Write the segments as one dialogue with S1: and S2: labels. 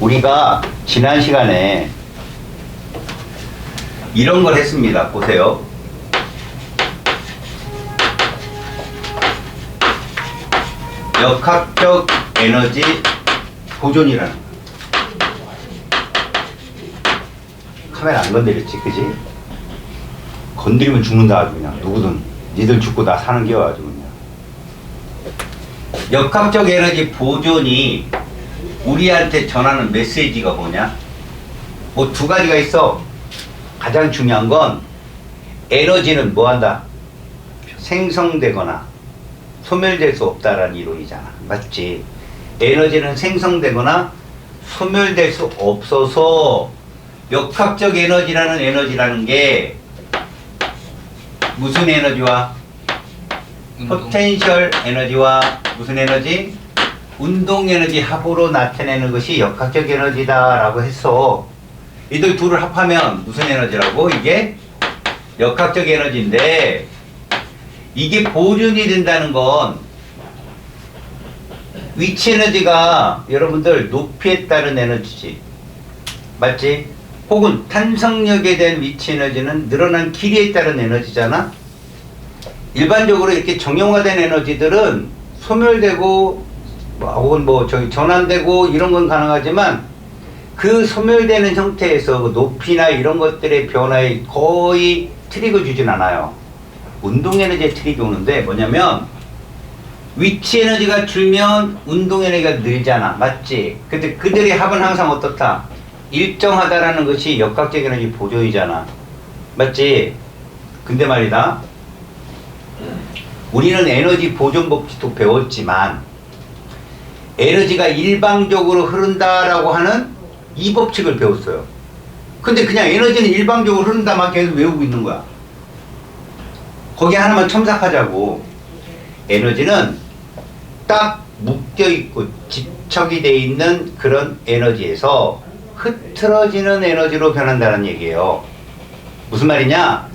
S1: 우리가 지난 시간에 이런 걸 했습니다. 보세요. 역학적 에너지 보존이라는 거. 카메라 안 건드렸지, 그지? 건드리면 죽는다, 아주 그냥. 누구든. 니들 죽고 나 사는 게 아주 그냥. 역학적 에너지 보존이 우리한테 전하는 메시지가 뭐냐? 뭐 두 가지가 있어. 가장 중요한 건 에너지는 뭐 한다? 생성되거나 소멸될 수 없다라는 이론이잖아. 맞지? 에너지는 생성되거나 소멸될 수 없어서 역학적 에너지라는 게 무슨 에너지와 포텐셜 에너지와 무슨 에너지? 운동 에너지 합으로 나타내는 것이 역학적 에너지다라고 했어. 이들 둘을 합하면 무슨 에너지라고? 이게 역학적 에너지인데, 이게 보존이 된다는 건 위치 에너지가 여러분들 높이에 따른 에너지지. 맞지? 혹은 탄성력에 대한 위치 에너지는 늘어난 길이에 따른 에너지잖아. 일반적으로 이렇게 정형화된 에너지들은 소멸되고 혹은 뭐 저기 전환되고 이런 건 가능하지만, 그 소멸되는 형태에서 높이나 이런 것들의 변화에 거의 트릭을 주진 않아요. 운동 에너지에 트릭이 오는데 뭐냐면, 위치 에너지가 줄면 운동 에너지가 늘잖아. 맞지? 근데 그들의 합은 항상 어떻다? 일정하다라는 것이 역학적 에너지 보존이잖아. 맞지? 근데 말이다, 우리는 에너지 보존 법칙도 배웠지만 에너지가 일방적으로 흐른다라고 하는 이 법칙을 배웠어요. 근데 그냥 에너지는 일방적으로 흐른다만 계속 외우고 있는 거야. 거기 하나만 첨삭하자고. 에너지는 딱 묶여있고 집착이 돼 있는 그런 에너지에서 흐트러지는 에너지로 변한다는 얘기예요. 무슨 말이냐?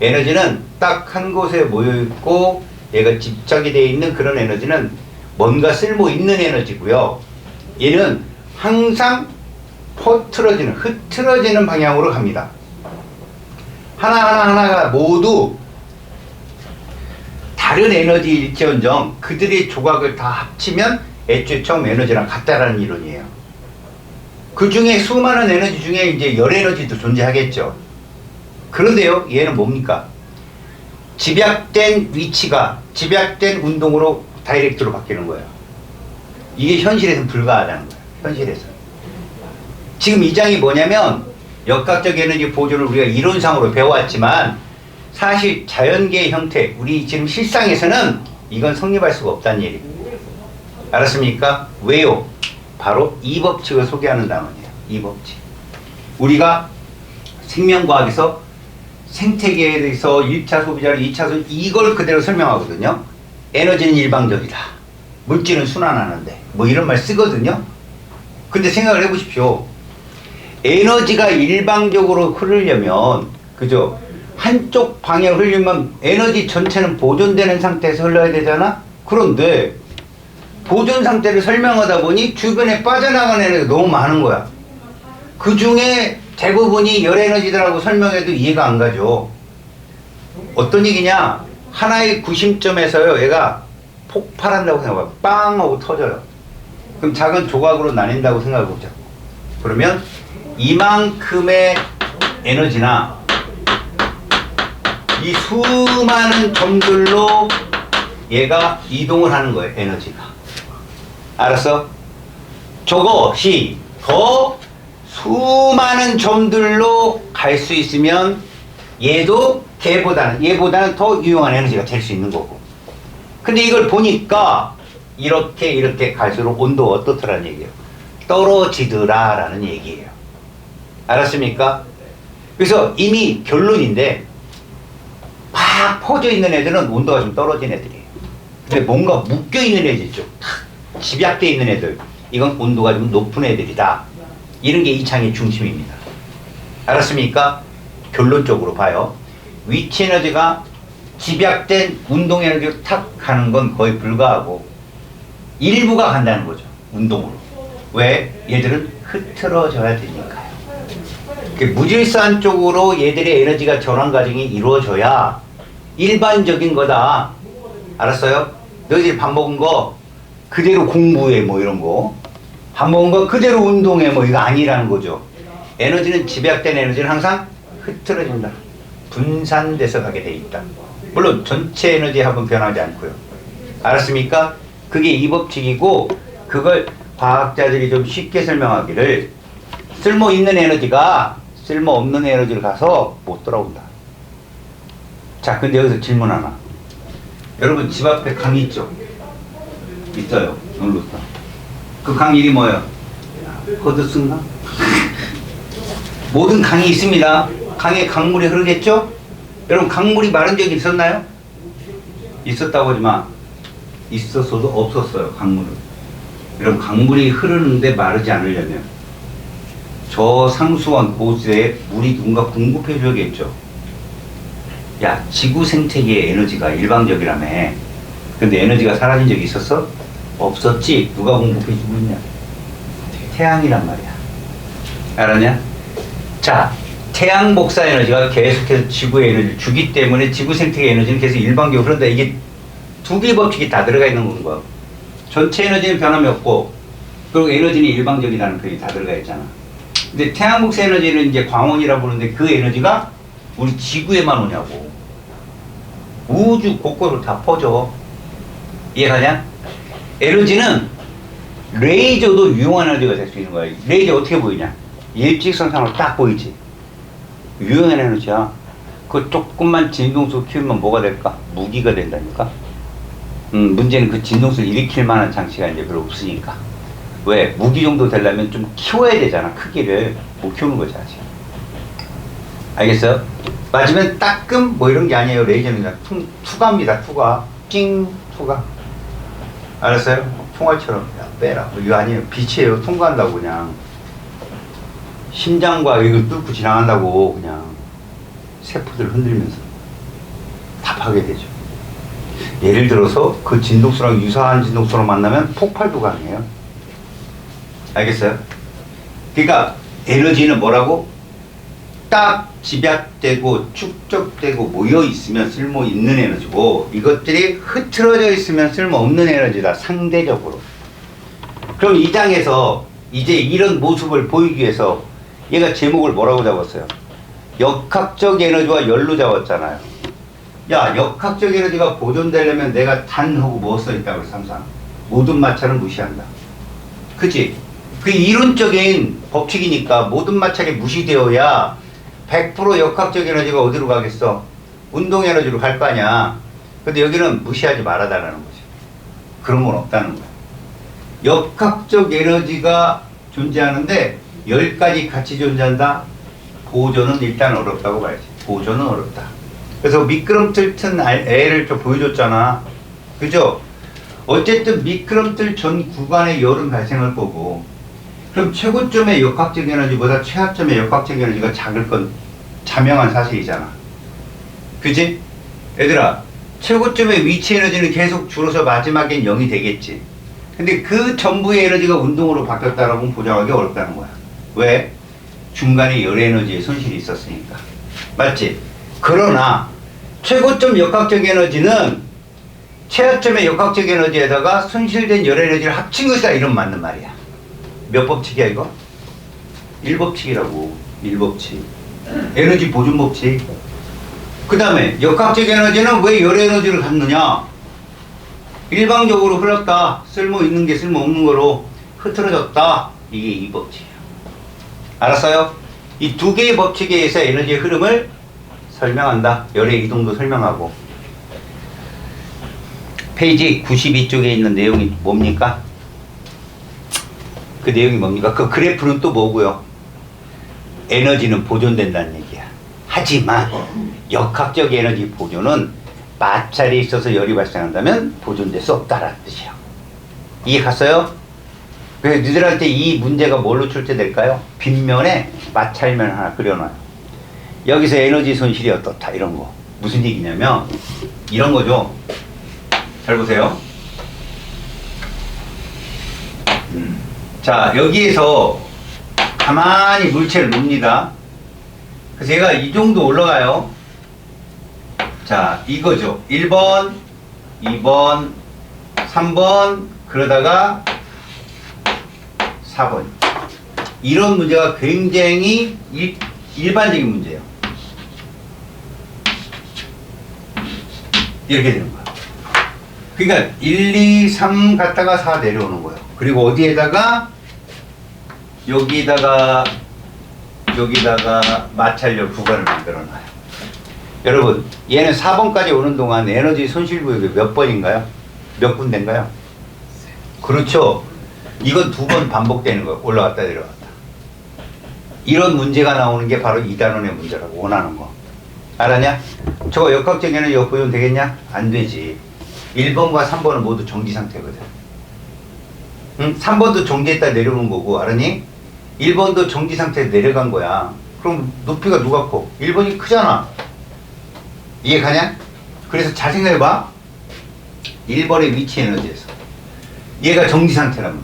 S1: 에너지는 딱 한 곳에 모여있고 얘가 집착이 돼 있는 그런 에너지는 뭔가 쓸모 있는 에너지고요. 얘는 항상 흐트러지는 방향으로 갑니다. 하나가 모두 다른 에너지일지언정 그들의 조각을 다 합치면 애초에 처음 에너지랑 같다라는 이론이에요. 그 중에 수많은 에너지 중에 이제 열 에너지도 존재하겠죠. 그런데요, 얘는 뭡니까? 집약된 위치가 집약된 운동으로 다이렉트로 바뀌는 거예요. 이게 현실에서는 불가하다는 거예요. 현실에서. 지금 이 장이 뭐냐면, 역학적 에너지 보존을 우리가 이론상으로 배워왔지만 사실 자연계의 형태, 우리 지금 실상에서는 이건 성립할 수가 없다는 얘기예요. 알았습니까? 왜요? 바로 이 법칙을 소개하는 단원이에요. 이 법칙. 우리가 생명과학에서 생태계에 대해서 1차 소비자를 2차 소비자, 이걸 그대로 설명하거든요. 에너지는 일방적이다. 물질은 순환하는데. 뭐 이런 말 쓰거든요. 근데 생각을 해보십시오. 에너지가 일방적으로 흐르려면, 그죠? 한쪽 방향 흐르려면 에너지 전체는 보존되는 상태에서 흘러야 되잖아? 그런데 보존 상태를 설명하다 보니 주변에 빠져나가는 에너지가 너무 많은 거야. 그 중에 대부분이 열 에너지라고 설명해도 이해가 안 가죠. 어떤 얘기냐? 하나의 구심점에서요, 얘가 폭발한다고 생각해요. 빵 하고 터져요. 그럼 작은 조각으로 나뉜다고 생각해보자. 그러면 이만큼의 에너지나 이 수많은 점들로 얘가 이동을 하는 거예요. 에너지가. 알았어? 저것이 더 수많은 점들로 갈 수 있으면 얘도 얘보다는 더 유용한 에너지가 될 수 있는 거고. 근데 이걸 보니까 이렇게 갈수록 온도가 어떻더라는 얘기예요. 떨어지더라라는 얘기예요. 알았습니까? 그래서 이미 결론인데, 막 퍼져 있는 애들은 온도가 좀 떨어진 애들이에요. 근데 뭔가 묶여 있는 애들 있죠. 탁 집약되어 있는 애들, 이건 온도가 좀 높은 애들이다. 이런 게 이 창의 중심입니다. 알았습니까? 결론적으로 봐요. 위치 에너지가 집약된 운동 에너지로 탁 가는 건 거의 불가하고 일부가 간다는 거죠. 운동으로. 왜? 얘들은 흐트러져야 되니까요. 무질서한 쪽으로 얘들의 에너지가 전환 과정이 이루어져야 일반적인 거다. 알았어요? 너희들이 밥 먹은 거 그대로 공부해 뭐 이런 거. 밥 먹은 거 그대로 운동해 뭐 이거 아니라는 거죠. 에너지는 집약된 에너지는 항상 흐트러진다. 분산돼서 가게 돼 있다. 물론 전체 에너지 합은 변하지 않고요. 알았습니까? 그게 이 법칙이고 그걸 과학자들이 좀 쉽게 설명하기를 쓸모 있는 에너지가 쓸모 없는 에너지를 가서 못 돌아온다. 자, 근데 여기서 질문 하나. 여러분 집 앞에 강 있죠? 있어요. 놀루터. 그 강 이름이 뭐예요? 허드슨강? 모든 강이 있습니다. 강에 강물이 흐르겠죠? 여러분 강물이 마른 적이 있었나요? 있었다고 하지만 있었어도 없었어요. 강물은. 여러분 강물이 흐르는데 마르지 않으려면 저 상수원 호수에 물이 누군가 공급해 줘야겠죠. 야, 지구 생태계의 에너지가 일방적이라며. 근데 에너지가 사라진 적이 있었어? 없었지. 누가 공급해 주고 있냐? 태양이란 말이야. 알았냐? 자, 태양 복사 에너지가 계속해서 지구의 에너지를 주기 때문에 지구 생태계 에너지는 계속 일방적으로 흐른다. 이게 두 개의 법칙이 다 들어가 있는 건 거야. 전체 에너지는 변함이 없고 그리고 에너지는 일방적이라는 표현이 다 들어가 있잖아. 근데 태양 복사 에너지는 이제 광원이라고 부르는데 그 에너지가 우리 지구에만 오냐고. 우주 곳곳으로 다 퍼져. 이해가냐? 에너지는 레이저도 유용한 에너지가 될 수 있는 거야. 레이저 어떻게 보이냐? 일직선상으로 딱 보이지. 유용한 에너지야. 그 조금만 진동수 키우면 뭐가 될까? 무기가 된다니까. 문제는 그 진동수를 일으킬 만한 장치가 이제 별로 없으니까. 왜? 무기 정도 되려면 좀 키워야 되잖아. 크기를 못 키우는 거지 아직. 알겠어요? 맞으면 따끔 뭐 이런 게 아니에요. 레이저는 그냥 투과입니다. 투과. 찡 투과. 알았어요? 총알처럼 야, 빼라. 이거 아니에요. 빛이에요. 통과한다고 그냥. 심장과 이걸 뚫고 지나간다고 그냥 세포들 흔들면서 다 파괴되죠. 예를 들어서 그 진동수랑 유사한 진동수로 만나면 폭발도 가능해요. 알겠어요? 그러니까 에너지는 뭐라고? 딱 집약되고 축적되고 모여 있으면 쓸모 있는 에너지고 이것들이 흐트러져 있으면 쓸모 없는 에너지다. 상대적으로. 그럼 이 장에서 이제 이런 모습을 보이기 위해서 얘가 제목을 뭐라고 잡았어요? 역학적 에너지와 열로 잡았잖아요. 야, 역학적 에너지가 보존되려면 내가 단하고 뭐 써있다고 그랬어, 항상. 모든 마찰은 무시한다. 그치? 그 이론적인 법칙이니까 모든 마찰이 무시되어야 100% 역학적 에너지가 어디로 가겠어? 운동 에너지로 갈 거 아니야. 근데 여기는 무시하지 말아달라는 거지. 그런 건 없다는 거야. 역학적 에너지가 존재하는데 10가지 같이 존재한다? 보존은 일단 어렵다고 봐야지. 보존은 어렵다. 그래서 미끄럼틀 튼 애를 좀 보여줬잖아. 그죠? 어쨌든 미끄럼틀 전 구간에 열은 발생할 거고 그럼 최고점의 역학적 에너지보다 최하점의 역학적 에너지가 작을 건 자명한 사실이잖아. 그지? 얘들아, 최고점의 위치 에너지는 계속 줄어서 마지막엔 0이 되겠지. 근데 그 전부의 에너지가 운동으로 바뀌었다라고 보장하기 어렵다는 거야. 왜? 중간에 열 에너지의 손실이 있었으니까. 맞지? 그러나 최고점 역학적 에너지는 최하점의 역학적 에너지에다가 손실된 열 에너지를 합친 것이다. 이런 맞는 말이야. 몇 법칙이야 이거? 1법칙이라고. 1법칙. 에너지 보존 법칙. 그 다음에 역학적 에너지는 왜 열 에너지를 갖느냐? 일방적으로 흘렀다. 쓸모 있는 게 쓸모 없는 거로 흐트러졌다. 이게 이 법칙이에요. 알았어요? 이 두 개의 법칙에 의해서 에너지의 흐름을 설명한다. 열의 이동도 설명하고. 페이지 92쪽에 있는 내용이 뭡니까? 그 내용이 뭡니까? 그 그래프는 또 뭐고요? 에너지는 보존된다는 얘기야. 하지만 역학적 에너지 보존은 마찰이 있어서 열이 발생한다면 보존될 수 없다라는 뜻이야. 이해 갔어요? 그래서 니들한테 이 문제가 뭘로 출제될까요? 빗면에 마찰면 하나 그려놔요. 여기서 에너지 손실이 어떻다 이런 거. 무슨 얘기냐면 이런 거죠. 잘 보세요. 자, 여기에서 가만히 물체를 놉니다. 그래서 얘가 이 정도 올라가요. 자, 이거죠. 1번, 2번, 3번, 그러다가 4번. 이런 문제가 굉장히 일반적인 문제예요. 이렇게 되는 거야. 그러니까 1, 2, 3 갔다가 4 내려오는 거예요. 그리고 어디에다가 여기다가 마찰력 구간을 만들어 놔요. 여러분, 얘는 4번까지 오는 동안 에너지 손실 구역이 몇 번인가요? 몇 군데인가요? 그렇죠. 이건 2번 반복되는 거예요. 올라갔다 내려갔다. 이런 문제가 나오는 게 바로 2단원의 문제라고, 원하는 거. 알았냐? 저거 역학적 에너지 역보존 되겠냐? 안 되지. 1번과 3번은 모두 정지 상태거든. 응? 3번도 정지했다 내려오는 거고, 알았니? 1번도 정지 상태에서 내려간 거야. 그럼 높이가 누가 커? 1번이 크잖아. 이해 가냐? 그래서 잘 생각해봐. 1번의 위치 에너지에서 얘가 정지 상태라면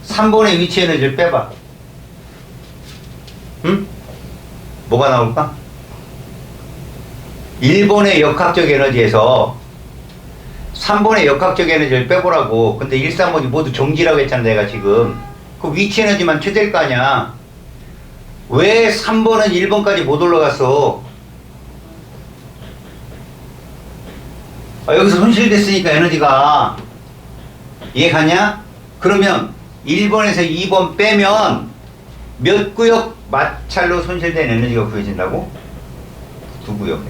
S1: 3번의 위치 에너지를 빼봐. 응? 뭐가 나올까? 1번의 역학적 에너지에서 3번의 역학적 에너지를 빼보라고. 근데 1, 3, 5이 모두 정지라고 했잖아 내가 지금. 그 위치 에너지만 최대일 거 아니야. 왜 3번은 1번까지 못 올라갔어? 여기서 손실됐으니까 에너지가. 이해 가냐? 그러면 1번에서 2번 빼면 몇 구역 마찰로 손실된 에너지가 구해진다고? 2구역.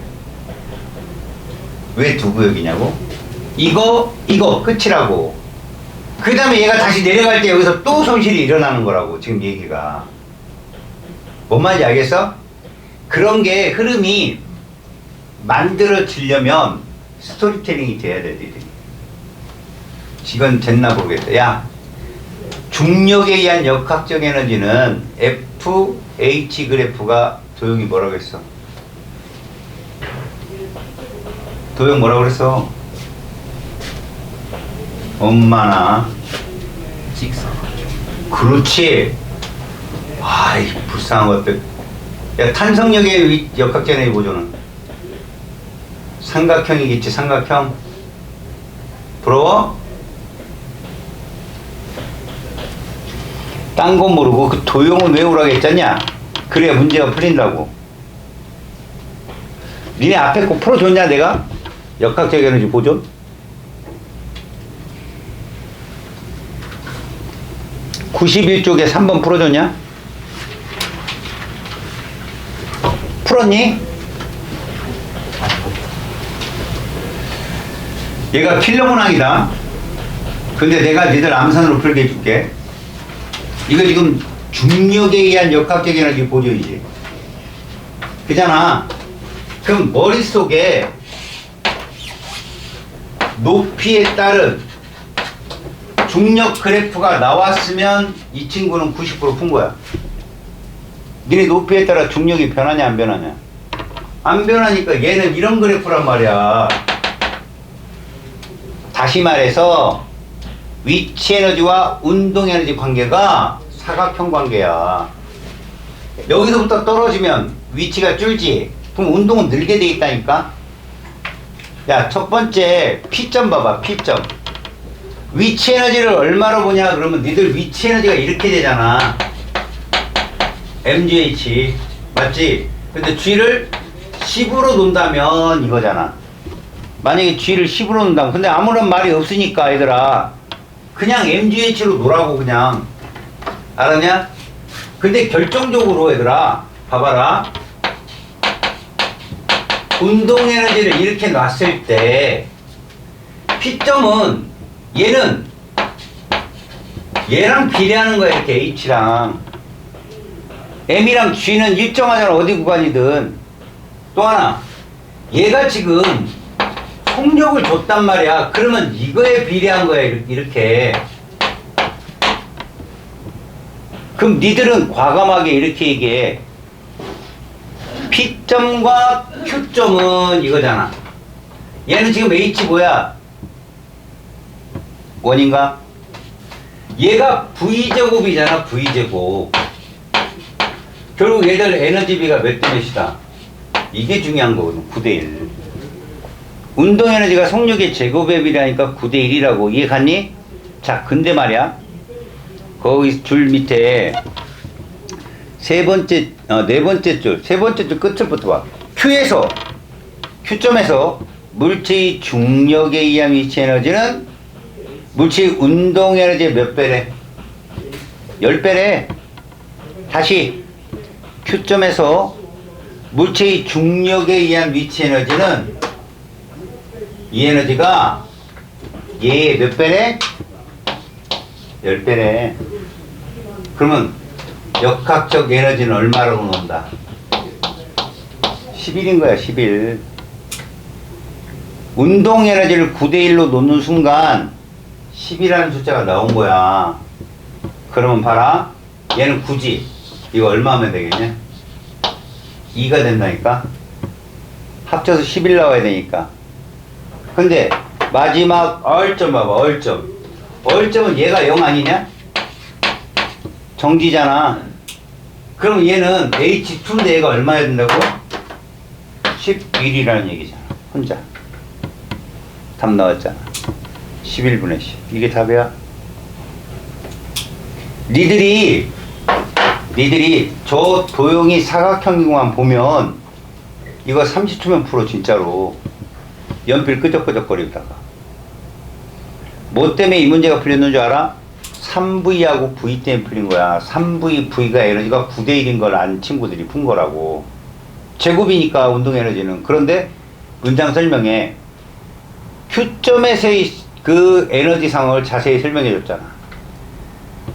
S1: 왜 2구역이냐고? 이거 끝이라고. 그 다음에 얘가 다시 내려갈 때 여기서 또 손실이 일어나는 거라고 지금 얘기가. 뭔 말인지 알겠어? 그런 게 흐름이 만들어지려면 스토리텔링이 돼야 돼, 니들이. 지금 됐나 모르겠다. 야, 중력에 의한 역학적 에너지는 FH 그래프가 도형이 뭐라고 했어? 도형 뭐라고 그랬어? 엄마나
S2: 직선.
S1: 그렇지. 아이 불쌍한 것들. 야, 탄성력의 역학적 에너지 보조는 삼각형이겠지. 삼각형. 부러워? 딴 건 모르고 그 도형을 외우라고 했잖냐. 그래야 문제가 풀린다고. 니네 앞에 거 풀어줬냐 내가? 역학적 에너지 보존? (91쪽에) 3번 풀어줬냐? 풀었니? 얘가 필러 문항이다. 근데 내가 니들 암산으로 풀게 해줄게. 이거 지금 중력에 의한 역학적 에너지 보존이지. 그잖아. 그럼 머릿속에 높이에 따른 중력 그래프가 나왔으면 이 친구는 90% 푼 거야. 니네 높이에 따라 중력이 변하냐 안 변하냐? 안 변하니까 얘는 이런 그래프란 말이야. 다시 말해서 위치 에너지와 운동 에너지 관계가 사각형 관계야. 여기서부터 떨어지면 위치가 줄지. 그럼 운동은 늘게 돼 있다니까. 야, 첫 번째 P점 봐봐. P점. 위치 에너지를 얼마로 보냐 그러면 니들 위치 에너지가 이렇게 되잖아. mgh 맞지? 근데 g를 10으로 놓는다면 이거잖아. 만약에 g를 10으로 놓는다면, 근데 아무런 말이 없으니까 얘들아 그냥 mgh로 놓으라고. 그냥 알았냐? 근데 결정적으로 얘들아 봐봐라. 운동 에너지를 이렇게 놨을 때 P점은 얘는 얘랑 비례하는 거야. 이렇게 H랑 M이랑 G는 일정하잖아. 어디 구간이든. 또 하나, 얘가 지금 속력을 줬단 말이야. 그러면 이거에 비례한 거야. 이렇게. 그럼 니들은 과감하게 이렇게 얘기해. P점과 Q점은 이거잖아. 얘는 지금 H 뭐야? 원인가? 얘가 V제곱이잖아. V제곱. 결국 얘들 에너지비가 몇 대 몇이다. 이게 중요한 거거든. 9대1. 운동 에너지가 속력의 제곱에 비례하니까 9대1이라고 이해 갔니? 자, 근데 말이야. 거기 줄 밑에 네 번째 줄 끝을부터 봐. Q점에서 물체의 중력에 의한 위치 에너지는 물체의 운동 에너지의 몇 배래? 10배래. 다시 Q점에서 물체의 중력에 의한 위치 에너지는 이 에너지가 얘의 몇 배래? 10배래. 그러면 역학적 에너지는 얼마라고 놓는다? 11인 거야, 11. 운동 에너지를 9대1로 놓는 순간 10이라는 숫자가 나온 거야. 그러면 봐라. 얘는 9지. 이거 얼마 하면 되겠냐? 2가 된다니까? 합쳐서 11 나와야 되니까. 근데 마지막 얼점 봐봐. 얼점은 얘가 0 아니냐? 정지잖아. 그럼 얘는 H2인데 얘가 얼마야 된다고? 11이라는 얘기잖아. 혼자. 답 나왔잖아. 11분의 10. 이게 답이야. 니들이 저 도형이 사각형이만 보면 이거 30초면 풀어 진짜로. 연필 끄적끄적거리다가. 뭐 때문에 이 문제가 풀렸는 줄 알아? 3V하고 V 때문에 풀린 거야. 3V, V가 에너지가 9대1인 걸 아는 친구들이 푼 거라고. 제곱이니까 운동 에너지는. 그런데 문장 설명에 Q점에서의 그 에너지 상황을 자세히 설명해 줬잖아.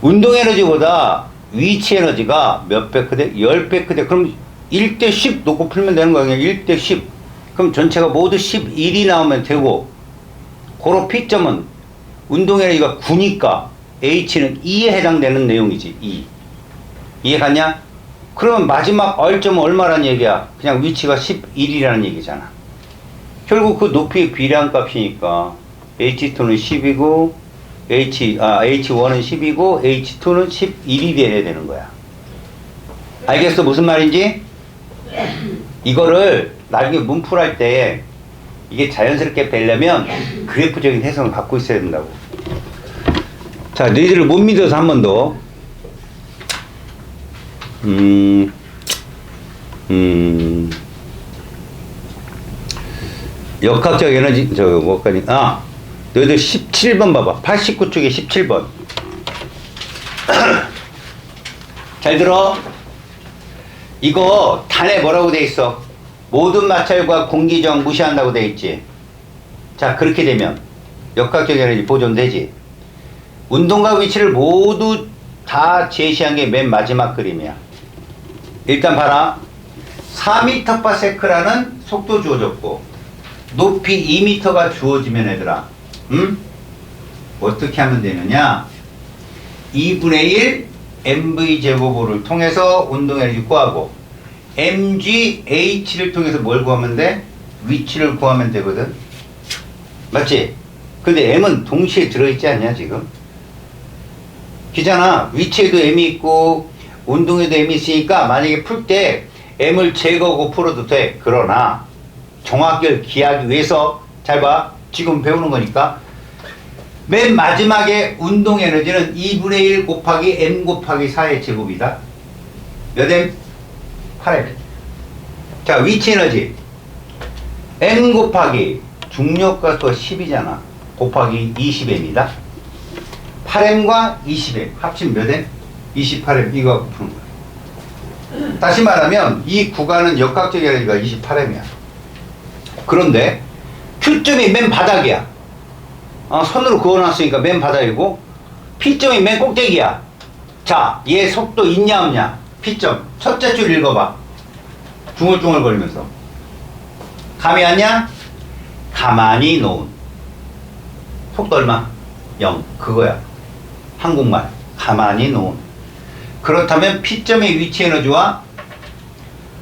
S1: 운동 에너지보다 위치 에너지가 몇 배 크대? 10배 크대. 그럼 1대 10 놓고 풀면 되는 거야. 그냥 1대 10. 그럼 전체가 모두 11이 나오면 되고, 고로 P점은 운동 에너지가 9니까 H는 2에 해당되는 내용이지. 2. 이해 갔냐? 그러면 마지막 R점은 얼마라는 얘기야? 그냥 위치가 11이라는 얘기잖아. 결국 그 높이의 비례한 값이니까 H2는 10이고 H1은 10이고 H2는 11이 돼야 되는 거야. 알겠어? 무슨 말인지? 이거를 나중에 문풀할 때 이게 자연스럽게 되려면 그래프적인 해석을 갖고 있어야 된다고. 자, 너희들을 못 믿어서 한 번 더. 역학적 에너지, 뭐까지. 너희들 17번 봐봐. 89쪽에 17번. 잘 들어. 이거 단에 뭐라고 돼 있어? 모든 마찰과 공기저항 무시한다고 돼 있지. 자, 그렇게 되면 역학적 에너지 보존되지. 운동과 위치를 모두 다 제시한 게 맨 마지막 그림이야. 일단 봐라. 4m/s라는 속도 주어졌고 높이 2m가 주어지면 얘들아, 어떻게 하면 되느냐? 2분의 1 mv제곱을 통해서 운동에너지 구하고 mgh를 통해서 뭘 구하면 돼? 위치를 구하면 되거든. 맞지? 근데 m은 동시에 들어있지 않냐 지금? 기잖아. 위치에도 m이 있고 운동에도 m이 있으니까 만약에 풀 때 m을 제거하고 풀어도 돼. 그러나 정확히 기하기 위해서 잘 봐. 지금 배우는 거니까 맨 마지막에 운동 에너지는 2분의 1 곱하기 m 곱하기 4의 제곱이다. 몇 m? 8m. 자, 위치 에너지 m 곱하기 중력가수가 10이잖아. 곱하기 20m이다. 8m과 20m 합치면 몇 m? 28m. 이거 갖고 푸는 거야. 다시 말하면 이 구간은 역학적 에너지가 28m이야. 그런데 Q점이 맨 바닥이야. 선으로 그어놨으니까 맨 바닥이고 P점이 맨 꼭대기야. 자, 얘 속도 있냐 없냐? P점 첫째 줄 읽어봐. 중얼중얼 거리면서 감이 왔냐? 가만히 놓은 속도 얼마? 0. 그거야. 한국말 가만히 놓은. 그렇다면 P점의 위치 에너지와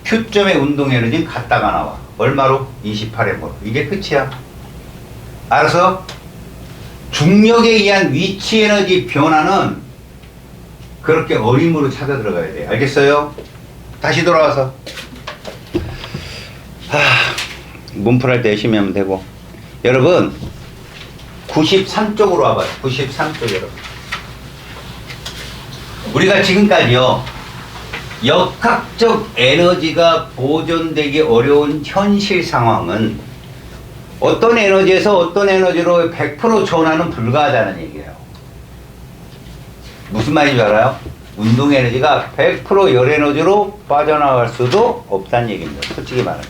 S1: Q점의 운동 에너지는 같다가 나와. 얼마로? 28m로. 이게 끝이야. 알아서 중력에 의한 위치 에너지 변화는 그렇게 어림으로 찾아 들어가야 돼. 알겠어요? 다시 돌아와서 문풀할 때 열심히 하면 되고. 여러분 93쪽으로 와봐요. 93쪽 여러분. 우리가 지금까지요 역학적 에너지가 보존되기 어려운 현실 상황은 어떤 에너지에서 어떤 에너지로 100% 전환은 불가하다는 얘기예요. 무슨 말인지 알아요? 운동 에너지가 100% 열 에너지로 빠져나갈 수도 없다는 얘기입니다. 솔직히 말하면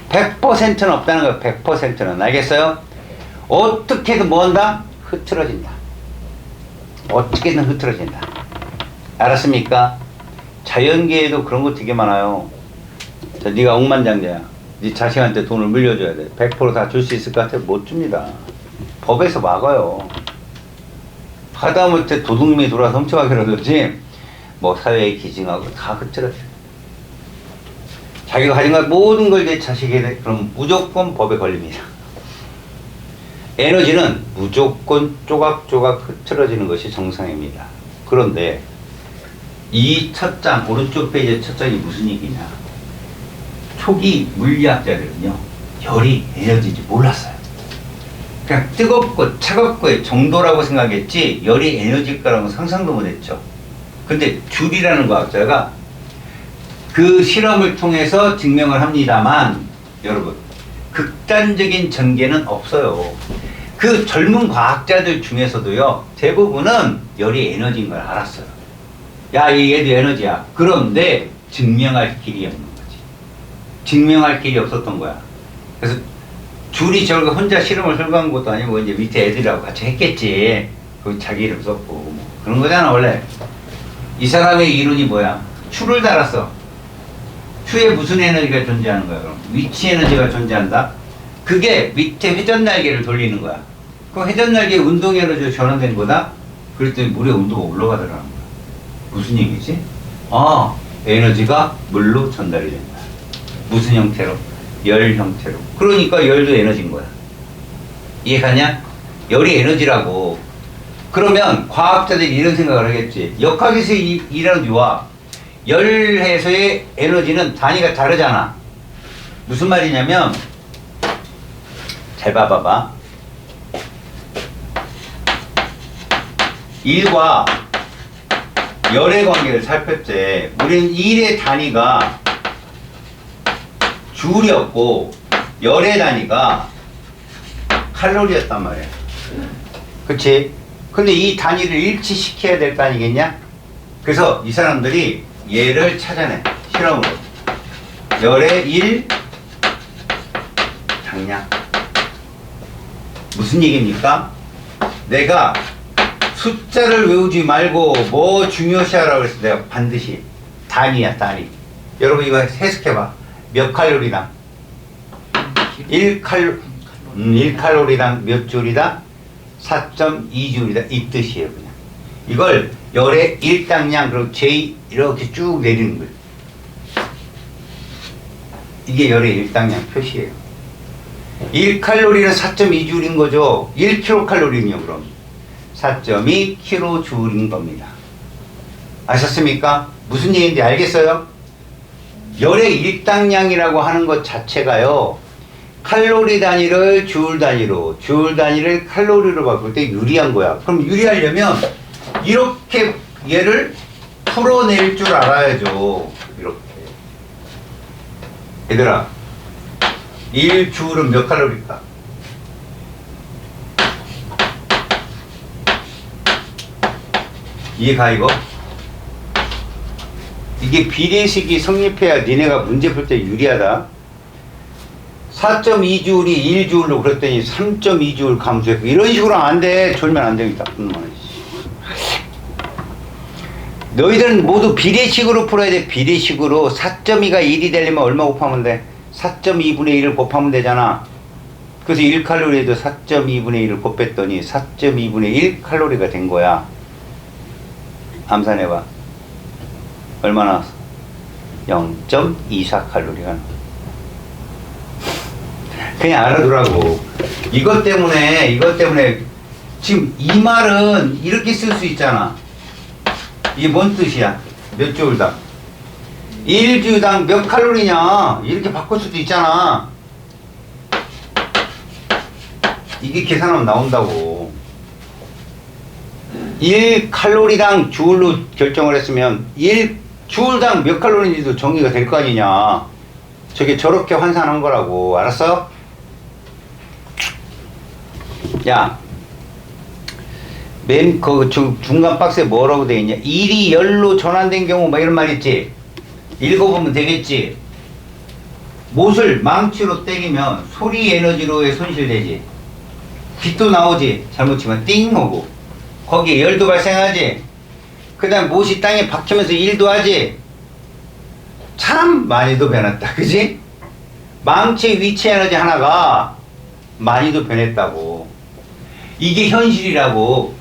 S1: 100%는 없다는 거예요. 100%는. 알겠어요? 어떻게든 뭐 한다? 흐트러진다. 어떻게든 흐트러진다. 알았습니까? 자연계에도 그런 거 되게 많아요. 자, 네가 억만장자야. 네 자식한테 돈을 물려줘야 돼. 100% 다 줄 수 있을 것 같아? 못 줍니다. 법에서 막아요. 하다못해 도둑놈이 돌아서 훔쳐가기로 그러지 뭐 사회에 기증하고 다 흐트러져. 자기가 가진 것 모든 걸 내 자식에게 그럼 무조건 법에 걸립니다. 에너지는 무조건 조각조각 흐트러지는 것이 정상입니다. 그런데 이 첫 장, 오른쪽 페이지의 첫 장이 무슨 얘기냐? 초기 물리학자들은요, 열이 에너지인지 몰랐어요. 그냥 뜨겁고 차갑고의 정도라고 생각했지, 열이 에너지일 거라고 상상도 못 했죠. 근데 줄이라는 과학자가 그 실험을 통해서 증명을 합니다만, 여러분, 극단적인 전개는 없어요. 그 젊은 과학자들 중에서도요, 대부분은 열이 에너지인 걸 알았어요. 야, 얘도 에너지야. 그런데 증명할 길이 없는 거지. 증명할 길이 없었던 거야. 그래서 줄이 저렇게 혼자 실험을 설계한 것도 아니고 이제 밑에 애들하고 같이 했겠지. 그 자기 이름 썼고 뭐 그런 거잖아 원래. 이 사람의 이론이 뭐야? 추를 달았어. 추에 무슨 에너지가 존재하는 거야? 그럼 위치 에너지가 존재한다. 그게 밑에 회전 날개를 돌리는 거야. 그 회전 날개 운동 에너지로 전환된 거다. 그랬더니 물의 온도가 올라가더라는 거야. 무슨 얘기지? 아, 에너지가 물로 전달이 된다. 무슨 형태로? 열 형태로. 그러니까 열도 에너지인 거야. 이해가냐? 열이 에너지라고. 그러면 과학자들이 이런 생각을 하겠지. 역학에서 일어나와 열에서의 에너지는 단위가 다르잖아. 무슨 말이냐면, 잘 봐봐봐. 1과 열의 관계를 살폈지. 우리는 1의 단위가 줄이었고 열의 단위가 칼로리였단 말이야. 그치? 근데 이 단위를 일치시켜야 될 거 아니겠냐? 그래서 이 사람들이 얘를 찾아내. 실험으로. 열의 1 당량. 무슨 얘기입니까? 내가 숫자를 외우지 말고 뭐 중요시하라고 그랬어. 내가 반드시 단위야, 단위. 여러분 이거 해석해봐. 몇 칼로리당? 1칼로리당 몇 줄이다? 4.2줄이다. 이 뜻이에요, 그냥. 이걸 열의 1당량, 그리고 J 이렇게 쭉 내리는 거예요. 이게 열의 1당량 표시예요. 1칼로리는 4.2줄인 거죠. 1kcal는요, 그럼. 4.2kJ인 겁니다. 아셨습니까? 무슨 얘기인지 알겠어요? 열의 일당량이라고 하는 것 자체가요, 칼로리 단위를 줄 단위로, 줄 단위를 칼로리로 바꿀 때 유리한 거야. 그럼 유리하려면 이렇게 얘를 풀어낼 줄 알아야죠. 이렇게. 얘들아, 1줄은 몇 칼로리일까? 이해가 이거? 이게 비례식이 성립해야 니네가 문제 풀 때 유리하다. 4.2줄이 1줄로 그랬더니 3.2줄 감소했고 이런 식으로 안 돼. 졸면 안 되겠다. 너희들은 모두 비례식으로 풀어야 돼. 비례식으로 4.2가 1이 되려면 얼마 곱하면 돼? 4.2분의 1을 곱하면 되잖아. 그래서 1칼로리에도 4.2분의 1을 곱했더니 4.2분의 1칼로리가 된 거야. 암산해봐. 얼마 나왔어? 0.24칼로리가 나와. 그냥 알아두라고. 이것 때문에 지금 이 말은 이렇게 쓸 수 있잖아. 이게 뭔 뜻이야? 몇 줄당? 1주당 몇 칼로리냐 이렇게 바꿀 수도 있잖아. 이게 계산하면 나온다고. 1칼로리당 주울로 결정을 했으면 1주울당 몇 칼로리인지도 정의가 될 거 아니냐. 저게 저렇게 환산한 거라고. 알았어? 야, 중간 박스에 뭐라고 되어 있냐? 1이 열로 전환된 경우 뭐 이런 말 있지? 읽어보면 되겠지? 못을 망치로 때리면 소리 에너지로의 손실되지. 빛도 나오지. 잘못 치면 띵 하고. 거기에 열도 발생하지. 그 다음 못이 땅에 박히면서 일도 하지. 참 많이도 변했다. 그지? 망치의 위치 에너지 하나가 많이도 변했다고. 이게 현실이라고.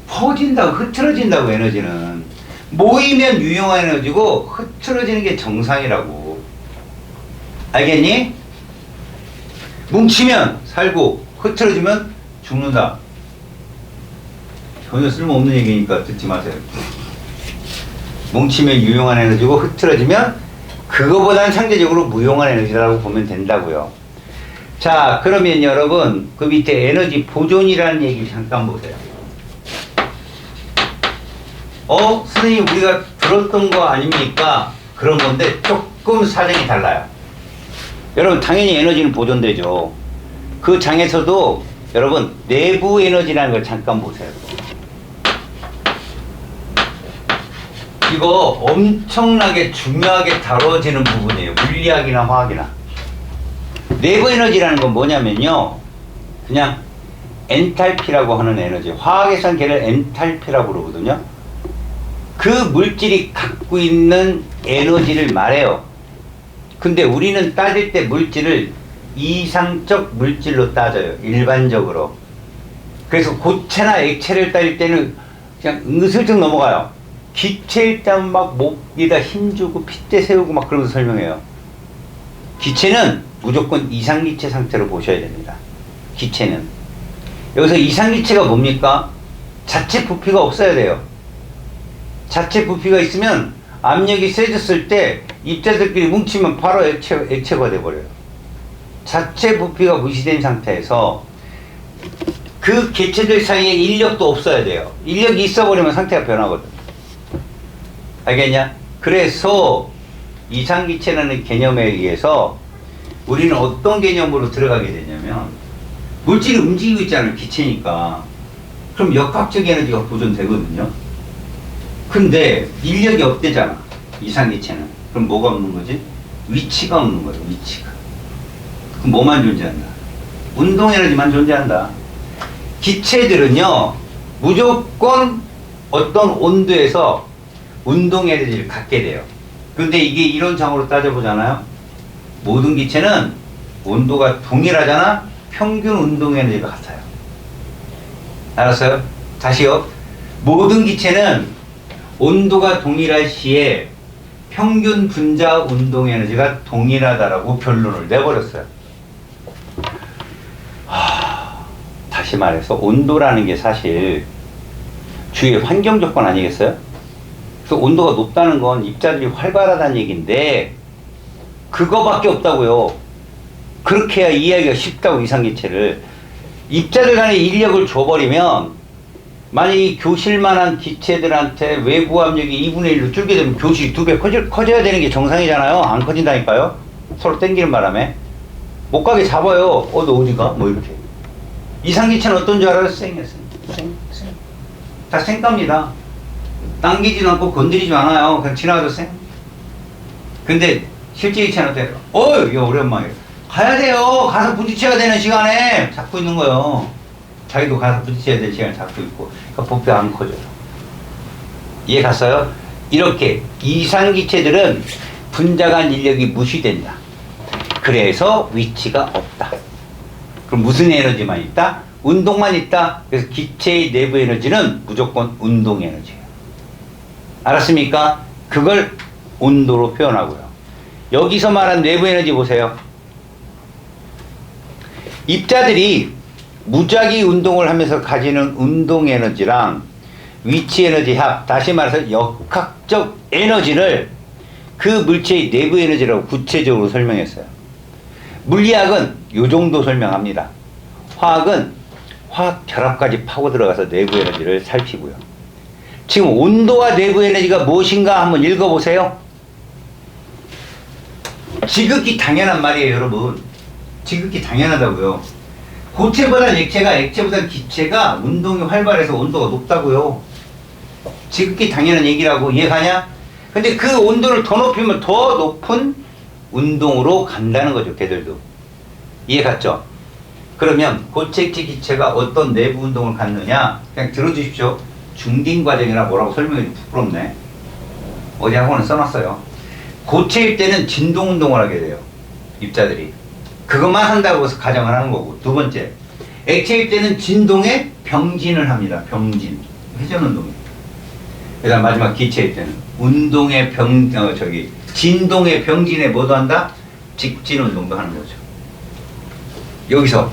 S1: 퍼진다고, 흐트러진다고. 에너지는 모이면 유용한 에너지고 흐트러지는 게 정상이라고. 알겠니? 뭉치면 살고 흐트러지면 죽는다. 전혀 쓸모없는 얘기니까 듣지 마세요. 뭉치면 유용한 에너지고 흐트러지면 그거보다는 상대적으로 무용한 에너지라고 보면 된다고요. 자, 그러면 여러분 그 밑에 에너지 보존이라는 얘기 잠깐 보세요. 선생님 우리가 들었던 거 아닙니까? 그런 건데 조금 사정이 달라요. 여러분 당연히 에너지는 보존되죠. 그 장에서도 여러분 내부 에너지라는 걸 잠깐 보세요. 이거 엄청나게 중요하게 다뤄지는 부분이에요. 물리학이나 화학이나. 내부 에너지라는 건 뭐냐면요, 그냥 엔탈피라고 하는 에너지. 화학에서는 걔를 엔탈피라고 그러거든요. 그 물질이 갖고 있는 에너지를 말해요. 근데 우리는 따질 때 물질을 이상적 물질로 따져요. 일반적으로. 그래서 고체나 액체를 따질 때는 그냥 은슬쩍 넘어가요. 기체일 때는 막 목에다 힘주고 핏대 세우고 막 그러면서 설명해요. 기체는 무조건 이상기체 상태로 보셔야 됩니다. 기체는. 여기서 이상기체가 뭡니까? 자체 부피가 없어야 돼요. 자체 부피가 있으면 압력이 세졌을 때 입자들끼리 뭉치면 바로 액체가 돼버려요. 자체 부피가 무시된 상태에서 그 개체들 사이에 인력도 없어야 돼요. 인력이 있어버리면 상태가 변하거든. 알겠냐? 그래서 이상기체라는 개념에 의해서 우리는 어떤 개념으로 들어가게 되냐면, 물질이 움직이고 있잖아요. 기체니까. 그럼 역학적 에너지가 보존되거든요. 근데 인력이 없대잖아. 이상기체는. 그럼 뭐가 없는 거지? 위치가 없는 거예요. 위치가. 그럼 뭐만 존재한다? 운동 에너지만 존재한다. 기체들은요 무조건 어떤 온도에서 운동 에너지를 갖게 돼요. 근데 이게 이론상으로 따져보잖아요. 모든 기체는 온도가 동일하잖아. 평균 운동 에너지가 같아요. 알았어요? 다시요. 모든 기체는 온도가 동일할 시에 평균 분자 운동 에너지가 동일하다라고 결론을 내버렸어요. 다시 말해서 온도라는 게 사실 주위의 환경 조건 아니겠어요? 그래서 온도가 높다는 건 입자들이 활발하다는 얘기인데 그거밖에 없다고요. 그렇게 해야 이해하기가 쉽다고. 이상기체를 입자들 간에 인력을 줘버리면, 만약 이 교실만한 기체들한테 외부 압력이 2분의 1로 줄게 되면 교실이 2배 커져야 되는 게 정상이잖아요. 안 커진다니까요. 서로 땡기는 바람에 못 가게 잡아요. 너 어디가? 뭐 이렇게. 이상기체는 어떤 줄 알아요? 쌩이에요. 쌩. 다 쌩갑니다. 당기지도 않고 건드리지 않아요. 그냥 지나가도 쌩. 근데 실제 기체는 어때요? 이거 오랜만에 가야 돼요. 가서 부딪혀야 되는 시간에 잡고 있는 거예요. 자기도 가서 부딪혀야 되는 시간에 잡고 있고. 그러니까 부피가 안 커져요. 이해 갔어요? 이렇게 이상기체들은 분자간 인력이 무시된다. 그래서 위치가 없다. 그럼 무슨 에너지만 있다? 운동만 있다. 그래서 기체의 내부 에너지는 무조건 운동 에너지예요. 알았습니까? 그걸 온도로 표현하고요. 여기서 말한 내부 에너지 보세요. 입자들이 무작위 운동을 하면서 가지는 운동 에너지랑 위치 에너지 합, 다시 말해서 역학적 에너지를 그 물체의 내부 에너지라고 구체적으로 설명했어요. 물리학은 요 정도 설명합니다. 화학은 화학 결합까지 파고 들어가서 내부 에너지를 살피고요. 지금 온도와 내부 에너지가 무엇인가 한번 읽어보세요. 지극히 당연한 말이에요, 여러분. 지극히 당연하다고요. 고체보다 액체가, 액체보다 기체가 운동이 활발해서 온도가 높다고요. 지극히 당연한 얘기라고. 이해가냐? 근데 그 온도를 더 높이면 더 높은 운동으로 간다는 거죠, 걔들도. 이해갔죠? 그러면 고체, 액체, 기체가 어떤 내부 운동을 갖느냐? 그냥 들어주십시오. 중딩 과정이라 뭐라고 설명이 부끄럽네. 어디 학원에 써놨어요. 고체일 때는 진동 운동을 하게 돼요, 입자들이. 그것만 한다고 해서 가정을 하는 거고. 두 번째, 액체일 때는 진동에 병진을 합니다. 병진. 회전 운동이에요. 그 다음 마지막 기체일 때는 운동의 진동의 병진에 뭐도 한다? 직진 운동도 하는 거죠. 여기서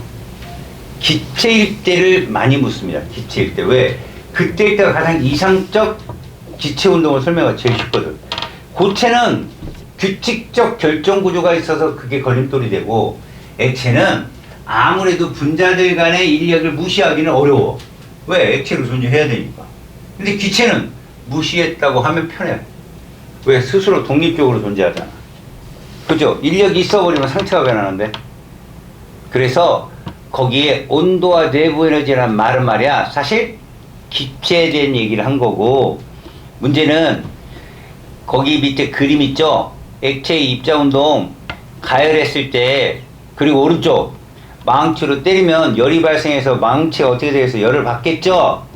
S1: 기체일 때를 많이 묻습니다. 기체일 때. 왜? 그때일 때가 가장 이상적 기체 운동을 설명하기 제일 쉽거든. 고체는 규칙적 결정 구조가 있어서 그게 걸림돌이 되고, 액체는 아무래도 분자들 간의 인력을 무시하기는 어려워. 왜? 액체로 존재해야 되니까. 근데 기체는 무시했다고 하면 편해. 왜? 스스로 독립적으로 존재하잖아. 그죠? 인력이 있어버리면 상태가 변하는데. 그래서 거기에 온도와 내부 에너지라는 말은 말이야, 사실 기체에 대한 얘기를 한 거고, 문제는 거기 밑에 그림 있죠? 액체의 입자 운동 가열했을 때, 그리고 오른쪽 망치로 때리면 열이 발생해서 망치가 어떻게 되겠어? 열을 받겠죠?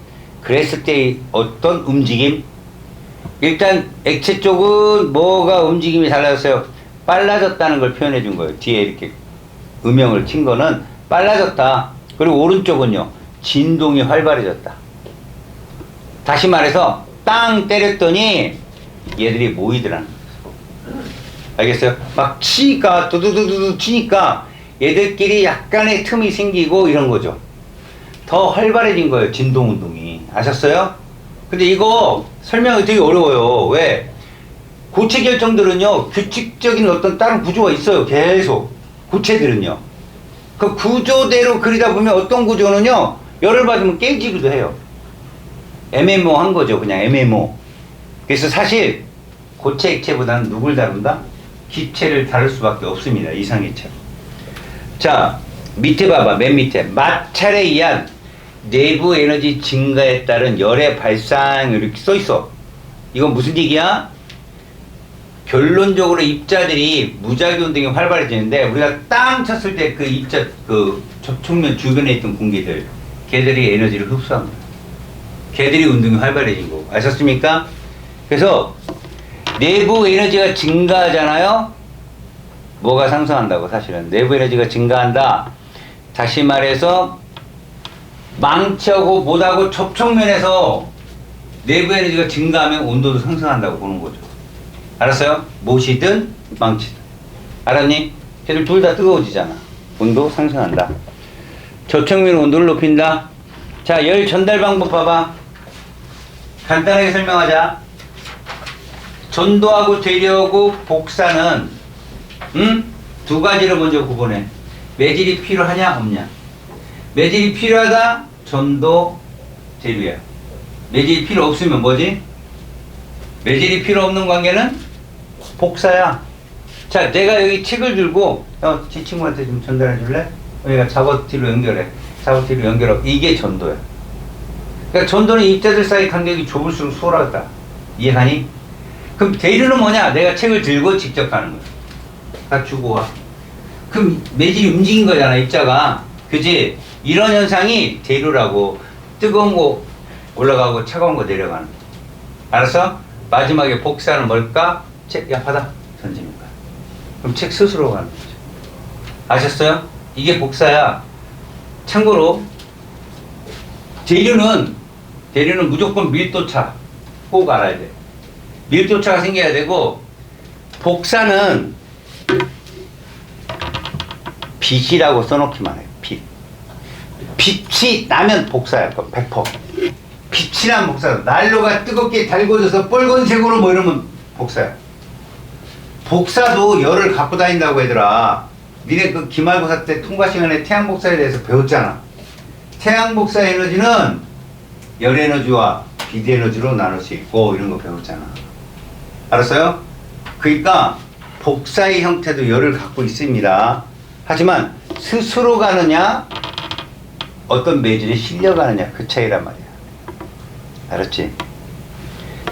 S1: 그랬을 때 어떤 움직임? 일단 액체 쪽은 뭐가 움직임이 달라졌어요? 빨라졌다는 걸 표현해 준 거예요. 뒤에 이렇게 음영을 친 거는 빨라졌다. 그리고 오른쪽은요, 진동이 활발해졌다. 다시 말해서 땅 때렸더니 얘들이 모이더라는 거예요. 알겠어요? 막 치니까 두두두두 치니까 얘들끼리 약간의 틈이 생기고 이런 거죠. 더 활발해진 거예요, 진동 운동이. 아셨어요? 근데 이거 설명이 되게 어려워요. 왜? 고체 결정들은요, 규칙적인 어떤 다른 구조가 있어요. 계속. 고체들은요. 그 구조대로 그리다 보면 어떤 구조는요, 열을 받으면 깨지기도 해요. 애매모호한 거죠. 그냥 애매모. 그래서 사실 고체 액체보다는 누굴 다룬다? 기체를 다룰 수밖에 없습니다. 이상해체. 자, 밑에 봐봐. 맨 밑에. 마찰에 의한 내부 에너지 증가에 따른 열의 발상, 이렇게 써 있어. 이건 무슨 얘기야? 결론적으로 입자들이 무작용 등이 활발해지는데, 우리가 땅 쳤을 때 그 입자, 그 접촉면 주변에 있던 공기들, 걔들이 에너지를 흡수한 거야. 걔들이 운동이 활발해진 거고. 아셨습니까? 그래서 내부 에너지가 증가하잖아요? 뭐가 상승한다고? 사실은 내부 에너지가 증가한다. 다시 말해서 망치하고 못하고 접촉면에서 내부 에너지가 증가하면 온도도 상승한다고 보는 거죠. 알았어요? 못이든 망치든. 알았니? 걔들 둘 다 뜨거워지잖아. 온도 상승한다. 접촉면 온도를 높인다. 자, 열 전달 방법 봐봐. 간단하게 설명하자. 전도하고 되려고 복사는 두 가지를 먼저 구분해. 매질이 필요하냐 없냐. 매질이 필요하다, 전도 재료야. 매질이 필요 없으면 뭐지? 매질이 필요 없는 관계는 복사야. 자, 내가 여기 책을 들고 지 친구한테 좀 전달해 줄래? 여기가 작업티로 연결해. 작업티로 연결하고. 이게 전도야. 그러니까 전도는 입자들 사이 간격이 좁을수록 수월하다. 이해하니? 그럼 대류는 뭐냐? 내가 책을 들고 직접 가는 거야. 다 주고 와. 그럼 매질이 움직인 거잖아, 입자가. 그지? 이런 현상이 대류라고. 뜨거운 거 올라가고 차가운 거 내려가는 거. 알았어? 마지막에 복사는 뭘까? 책, 야, 받아. 던지는 거야. 그럼 책 스스로 가는 거죠. 아셨어요? 이게 복사야. 참고로, 대류는 무조건 밀도차. 꼭 알아야 돼. 밀도차가 생겨야 되고, 복사는 빛이라고 써놓기만 해요. 빛. 빛이 나면 복사야. 100%. 빛이 나면 복사야. 난로가 뜨겁게 달궈져서 빨간색으로 뭐 이러면 복사야. 복사도 열을 갖고 다닌다고 얘들아. 니네 그 기말고사 때 통과 시간에 태양 복사에 대해서 배웠잖아. 태양 복사 에너지는 열 에너지와 비드 에너지로 나눌 수 있고 이런 거 배웠잖아. 알았어요? 그러니까 복사의 형태도 열을 갖고 있습니다. 하지만 스스로 가느냐 어떤 매질에 실려가느냐 그 차이란 말이야. 알았지?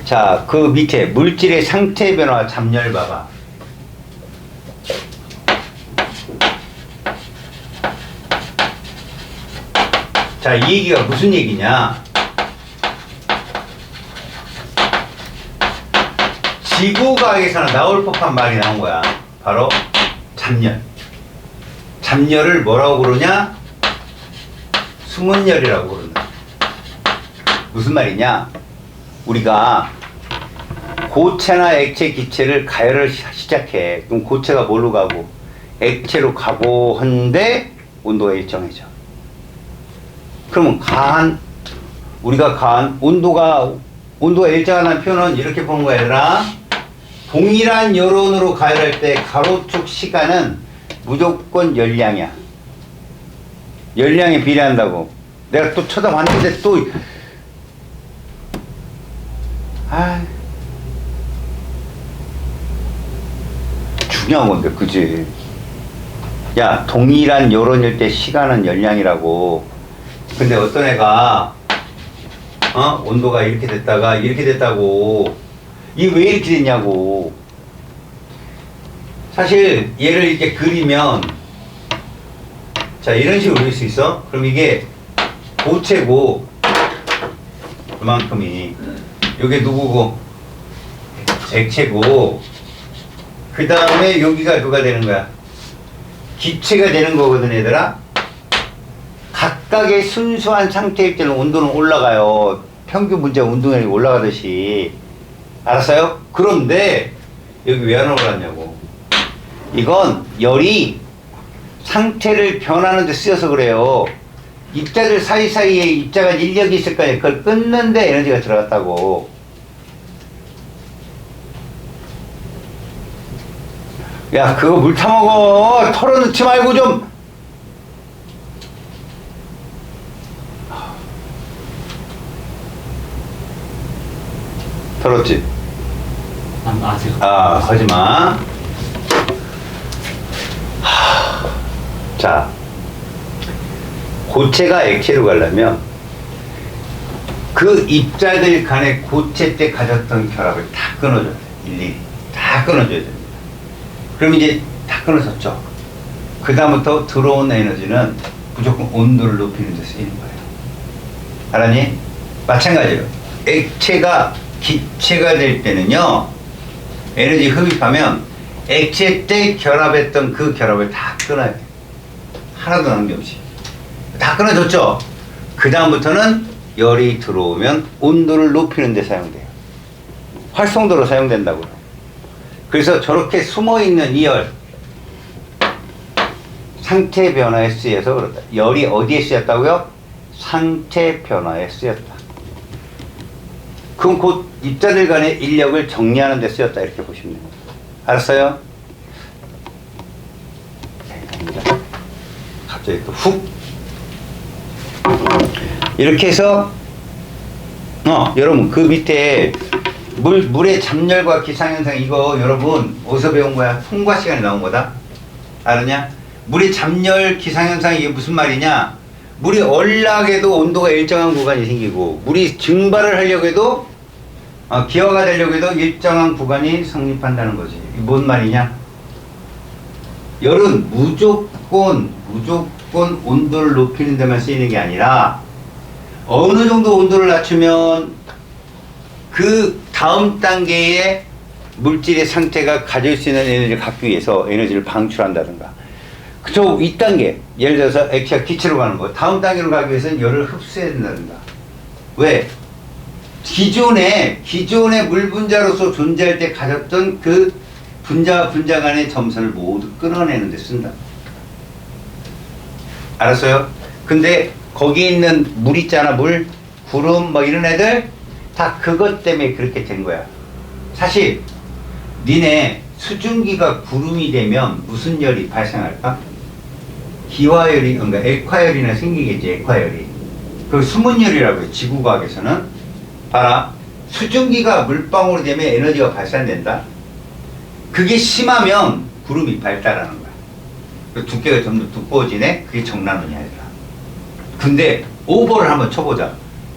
S1: 자, 그 밑에 물질의 상태 변화 잠열 봐봐. 자, 이 얘기가 무슨 얘기냐? 지구과학에서는 나올 법한 말이 나온 거야. 바로 잠열. 잠열을 뭐라고 부르냐? 수문열이라고 부른다. 무슨 말이냐? 우리가 고체나 액체, 기체를 가열을 시작해. 그럼 고체가 뭘로 가고 액체로 가고 한데 온도가 일정해져. 그러면 우리가 온도가 일정하다는 표현은 이렇게 본 거야, 얘들아. 동일한 여론으로 가열할 때 가로축 시간은 무조건 열량이야. 열량에 비례한다고. 내가 또 쳐다봤는데 또 중요한 건데, 그지? 야, 동일한 여론일 때 시간은 열량이라고. 근데 어떤 애가 온도가 이렇게 됐다가 이렇게 됐다고. 이게 왜 이렇게 됐냐고. 사실 얘를 이렇게 그리면 자, 이런 식으로 그릴 수 있어. 그럼 이게 고체고 그만큼이 요게 누구고 액체고 그 다음에 여기가 누가 되는 거야? 기체가 되는 거거든, 얘들아. 각각의 순수한 상태일 때는 온도는 올라가요. 평균 문제 운동량이 올라가듯이. 알았어요? 그런데 여기 왜 안 올라갔냐고. 이건 열이 상태를 변하는 데 쓰여서 그래요. 입자들 사이사이에 입자가 인력이 있을 거아니에요. 그걸 끊는데 에너지가 들어갔다고. 야, 그거 물 타먹어. 털어넣지 말고 좀. 털었지?
S2: 아직.
S1: 하지마. 자, 고체가 액체로 가려면 그 입자들 간의 고체 때 가졌던 결합을 다 끊어줘야 돼. 일일이 다 끊어줘야 됩니다. 그럼 이제 다 끊어졌죠. 그 다음부터 들어온 에너지는 무조건 온도를 높이는 데 쓰이는 거예요. 알았니? 마찬가지로 액체가 기체가 될 때는요, 에너지 흡입하면 액체 때 결합했던 그 결합을 다 끊어야 돼. 하나도 남김없이. 다 끊어졌죠? 그 다음부터는 열이 들어오면 온도를 높이는 데 사용돼요. 활성도로 사용된다고요. 그래서 저렇게 숨어있는 이 열, 상태 변화에 쓰여서 그렇다. 열이 어디에 쓰였다고요? 상태 변화에 쓰였다. 그럼 곧 입자들 간의 인력을 정리하는 데 쓰였다. 이렇게 보시면 됩니다. 알았어요? 갑자기 또 훅. 이렇게 해서, 여러분, 그 밑에 물의 잠열과 기상현상, 이거 여러분, 어디서 배운 거야? 통과 시간에 나온 거다? 알았냐? 물의 잠열, 기상현상, 이게 무슨 말이냐? 물이 얼락해도 온도가 일정한 구간이 생기고, 물이 증발을 하려고 해도, 기화가 되려고 해도 일정한 구간이 성립한다는 거지. 이게 뭔 말이냐? 열은 무조건 온도를 높이는 데만 쓰이는 게 아니라, 어느 정도 온도를 낮추면 그 다음 단계의 물질의 상태가 가질 수 있는 에너지를 갖기 위해서 에너지를 방출한다든가. 그쵸, 이 단계, 예를 들어서 액체가 기체로 가는 거, 다음 단계로 가기 위해서는 열을 흡수해야 된다든가. 왜? 기존의 물 분자로서 존재할 때 가졌던 그 분자와 분자 간의 점선을 모두 끊어내는 데 쓴다. 알았어요? 근데 거기 있는 물 있잖아, 물, 구름, 이런 애들 다 그것 때문에 그렇게 된 거야. 사실 니네 수증기가 구름이 되면 무슨 열이 발생할까? 기화열이, 그러니까 액화열이나 생기겠지, 액화열이. 그 수문열이라고 해요, 지구과학에서는. 봐라. 수증기가 물방울이 되면 에너지가 발산된다. 그게 심하면 구름이 발달하는 거야. 그 두께가 점점 두꺼워지네? 그게 정난운이 아니라. 근데 오버를 한번 쳐보자.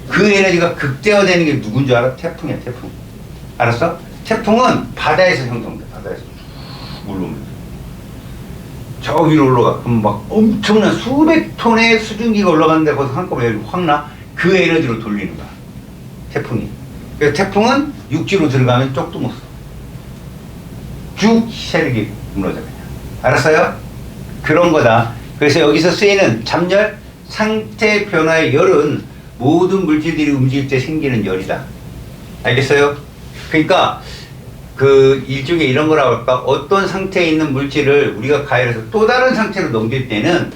S1: 그 에너지가 극대화되는 게 누군 줄 알아? 태풍이야, 태풍. 알았어? 태풍은 바다에서 형성돼, 바다에서. 물로면. 저 위로 올라가. 그럼 막 엄청난 수백 톤의 수증기가 올라가는데 거기서 한꺼번에 여기 확 나? 그 에너지로 돌리는 거야. 태풍이. 그래서 태풍은 육지로 들어가면 쪽도 못 써. 쭉 세력이 무너져 그냥. 알았어요? 그런 거다. 그래서 여기서 쓰이는 잠열, 상태 변화의 열은 모든 물질들이 움직일 때 생기는 열이다. 알겠어요? 그러니까 그 일종의 이런 거라고 할까? 어떤 상태에 있는 물질을 우리가 가열해서 또 다른 상태로 넘길 때는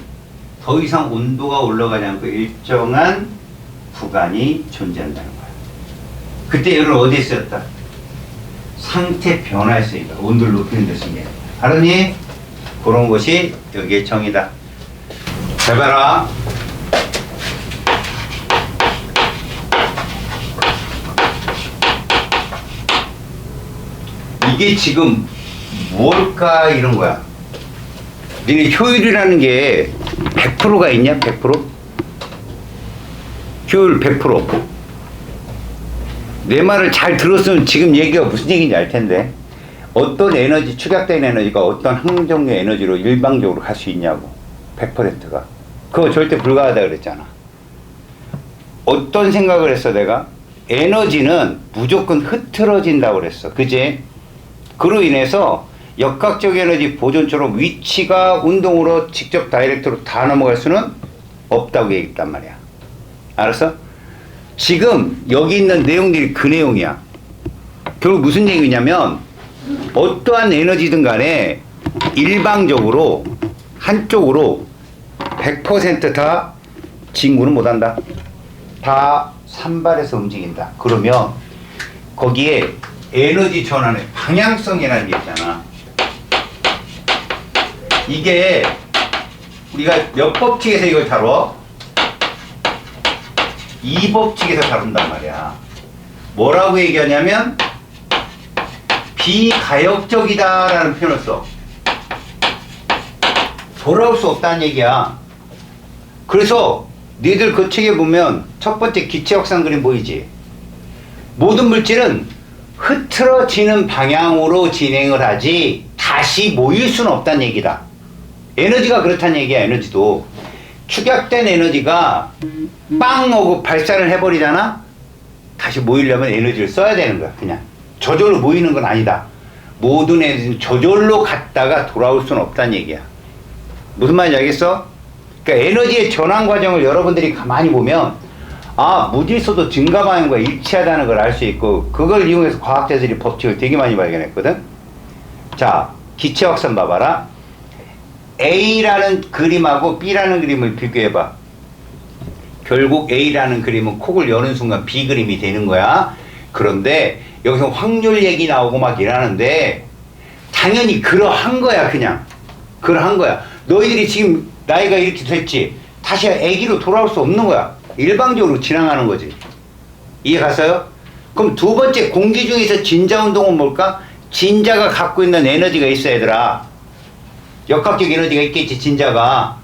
S1: 더 이상 온도가 올라가지 않고 일정한 구간이 존재한다는 거야. 그때 열은 어디에 쓰였다? 상태 변화에 쓰인다. 온도를 높이는 데 쓰인 게. 알았니? 그런 것이 여기의 정의다. 잘 봐라. 이게 지금 뭘까 이런 거야. 니네 효율이라는 게 100%가 있냐? 100%? 효율 100%. 내 말을 잘 들었으면 지금 얘기가 무슨 얘기인지 알 텐데. 어떤 에너지, 축약된 에너지가 어떤 한 종류의 에너지로 일방적으로 갈 수 있냐고. 100%가. 그거 절대 불가하다 그랬잖아. 어떤 생각을 했어 내가? 에너지는 무조건 흐트러진다고 그랬어. 그지? 그로 인해서 역학적 에너지 보존처럼 위치가 운동으로 직접 다이렉트로 다 넘어갈 수는 없다고 얘기했단 말이야. 알았어? 지금 여기 있는 내용들이 그 내용이야. 결국 무슨 얘기냐면 어떠한 에너지든 간에 일방적으로 한쪽으로 100% 다 진구는 못한다. 다 산발해서 움직인다. 그러면 거기에 에너지 전환의 방향성이라는 게 있잖아. 이게 우리가 몇 법칙에서 이걸 다뤄? 이 법칙에서 다룬단 말이야. 뭐라고 얘기하냐면 비가역적이다라는 표현을 써. 돌아올 수 없다는 얘기야. 그래서 니들 그 책에 보면 첫 번째 기체 확산 그림 보이지? 모든 물질은 흐트러지는 방향으로 진행을 하지 다시 모일 수는 없다는 얘기다. 에너지가 그렇다는 얘기야. 에너지도 축약된 에너지가 빵 하고 발산을 해버리잖아. 다시 모이려면 에너지를 써야 되는 거야. 그냥 저절로 모이는 건 아니다. 모든 에너지는 저절로 갔다가 돌아올 수는 없다는 얘기야. 무슨 말인지 알겠어? 그러니까 에너지의 전환 과정을 여러분들이 가만히 보면 무질서도 증가 방향과 일치하다는 걸 알 수 있고, 그걸 이용해서 과학자들이 법칙을 되게 많이 발견했거든. 자, 기체 확산 봐봐라. A라는 그림하고 B라는 그림을 비교해봐. 결국 A라는 그림은 콕을 여는 순간 B 그림이 되는 거야. 그런데 여기서 확률 얘기 나오고 막 이러는데 당연히 그러한 거야. 그냥 그러한 거야. 너희들이 지금 나이가 이렇게 됐지, 다시 애기로 돌아올 수 없는 거야. 일방적으로 지나가는 거지. 이해 갔어요? 그럼 두 번째, 공기 중에서 진자운동은 뭘까? 진자가 갖고 있는 에너지가 있어. 얘들아, 역학적 에너지가 있겠지, 진자가.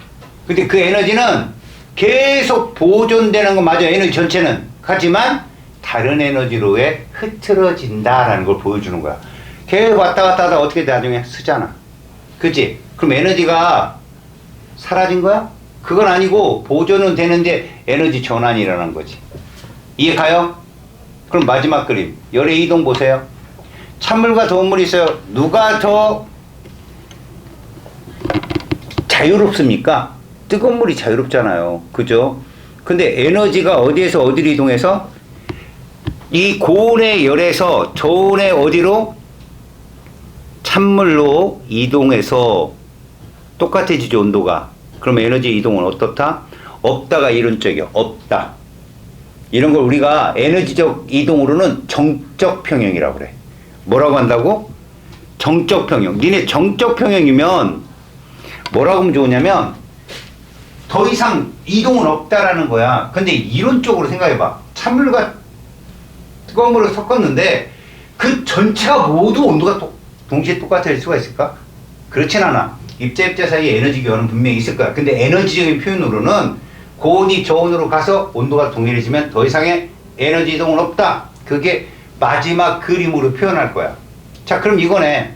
S1: 근데 그 에너지는 계속 보존되는 거 맞아. 에너지 전체는. 하지만 다른 에너지로 왜 흐트러진다라는 걸 보여주는 거야. 계속 왔다 갔다 하다 어떻게 나중에 쓰잖아. 그치? 그럼 에너지가 사라진 거야? 그건 아니고 보존은 되는데 에너지 전환이 일어난 거지. 이해 가요? 그럼 마지막 그림, 열의 이동 보세요. 찬물과 더운 물이 있어요. 누가 더 자유롭습니까? 뜨거운 물이 자유롭잖아요. 그죠? 근데 에너지가 어디에서 어디로 이동해서? 이 고온의 열에서 저온의 어디로? 찬물로 이동해서 똑같아지죠, 온도가. 그럼 에너지 이동은 어떻다? 없다가 이런 쪽이요. 없다. 이런 걸 우리가 에너지적 이동으로는 정적 평형이라고 그래. 뭐라고 한다고? 정적 평형. 니네 정적 평형이면 뭐라고 하면 좋으냐면 더 이상 이동은 없다라는 거야. 근데 이론적으로 생각해봐. 찬물과 뜨거운 물을 섞었는데 그 전체가 모두 온도가 동시에 똑같을 수가 있을까? 그렇진 않아. 입자 사이에 에너지 교환은 분명히 있을 거야. 근데 에너지적인 표현으로는 고온이 저온으로 가서 온도가 동일해지면 더 이상의 에너지 이동은 없다. 그게 마지막 그림으로 표현할 거야. 자, 그럼 이거네.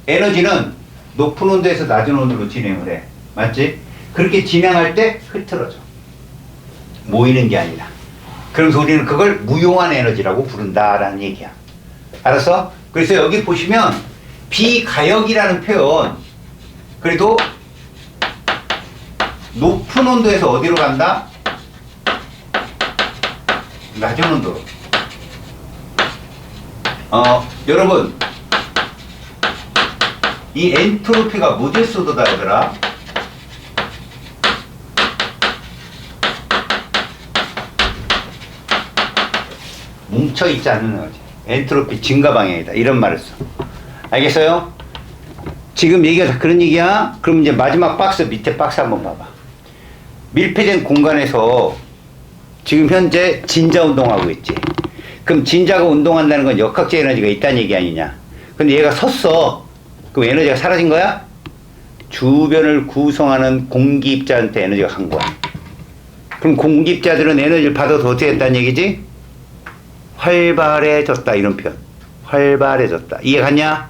S1: 에너지는 높은 온도에서 낮은 온도로 진행을 해. 맞지? 그렇게 진행할 때 흐트러져. 모이는 게 아니라. 그래서 우리는 그걸 무용한 에너지라고 부른다라는 얘기야. 알았어? 그래서 여기 보시면 비가역이라는 표현, 그래도 높은 온도에서 어디로 간다? 낮은 온도로. 여러분, 이 엔트로피가 무질서도 다르더라. 뭉쳐있지 않는 거지. 엔트로피 증가 방향이다. 이런 말을 써. 알겠어요? 지금 얘기가 다 그런 얘기야? 그럼 이제 마지막 박스, 밑에 박스 한번 봐봐. 밀폐된 공간에서 지금 현재 진자 운동하고 있지. 그럼 진자가 운동한다는 건 역학적 에너지가 있다는 얘기 아니냐. 근데 얘가 섰어. 그럼 에너지가 사라진 거야? 주변을 구성하는 공기입자한테 에너지가 간 거야. 그럼 공기입자들은 에너지를 받아서 어떻게 했다는 얘기지? 활발해졌다, 이런 표현. 활발해졌다. 이해 갔냐?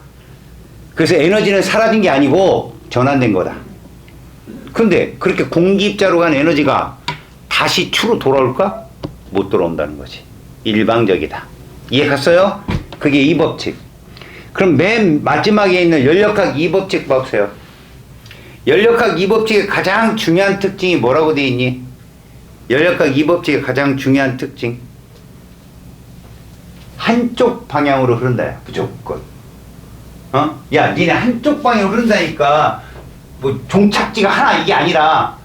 S1: 그래서 에너지는 사라진 게 아니고 전환된 거다. 근데 그렇게 공기입자로 간 에너지가 다시 추로 돌아올까? 못 돌아온다는 거지. 일방적이다. 이해 갔어요? 그게 이 법칙. 그럼 맨 마지막에 있는 연력학 이 법칙 보세요. 연력학 이 법칙의 가장 중요한 특징이 뭐라고 되어 있니? 연력학 이 법칙의 가장 중요한 특징. 한쪽 방향으로 흐른다. 무조건. 야, 니네 한쪽 방향으로 흐른다니까 뭐 종착지가 하나 이게 아니라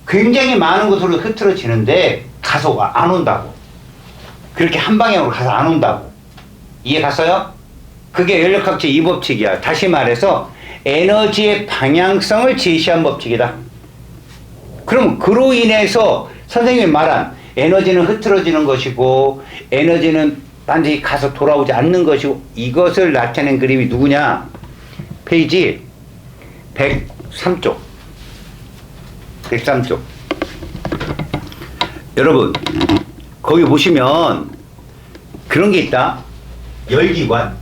S1: 굉장히 많은 곳으로 흐트러지는데 가서 안 온다고. 그렇게 한 방향으로 가서 안 온다고. 이해 갔어요? 그게 연력학적 이 법칙이야. 다시 말해서 에너지의 방향성을 제시한 법칙이다. 그럼 그로 인해서 선생님이 말한 에너지는 흐트러지는 것이고 에너지는 반드시 가서 돌아오지 않는 것이고, 이것을 나타낸 그림이 누구냐? 페이지 103쪽. 103쪽. 여러분, 거기 보시면 그런 게 있다. 열기관.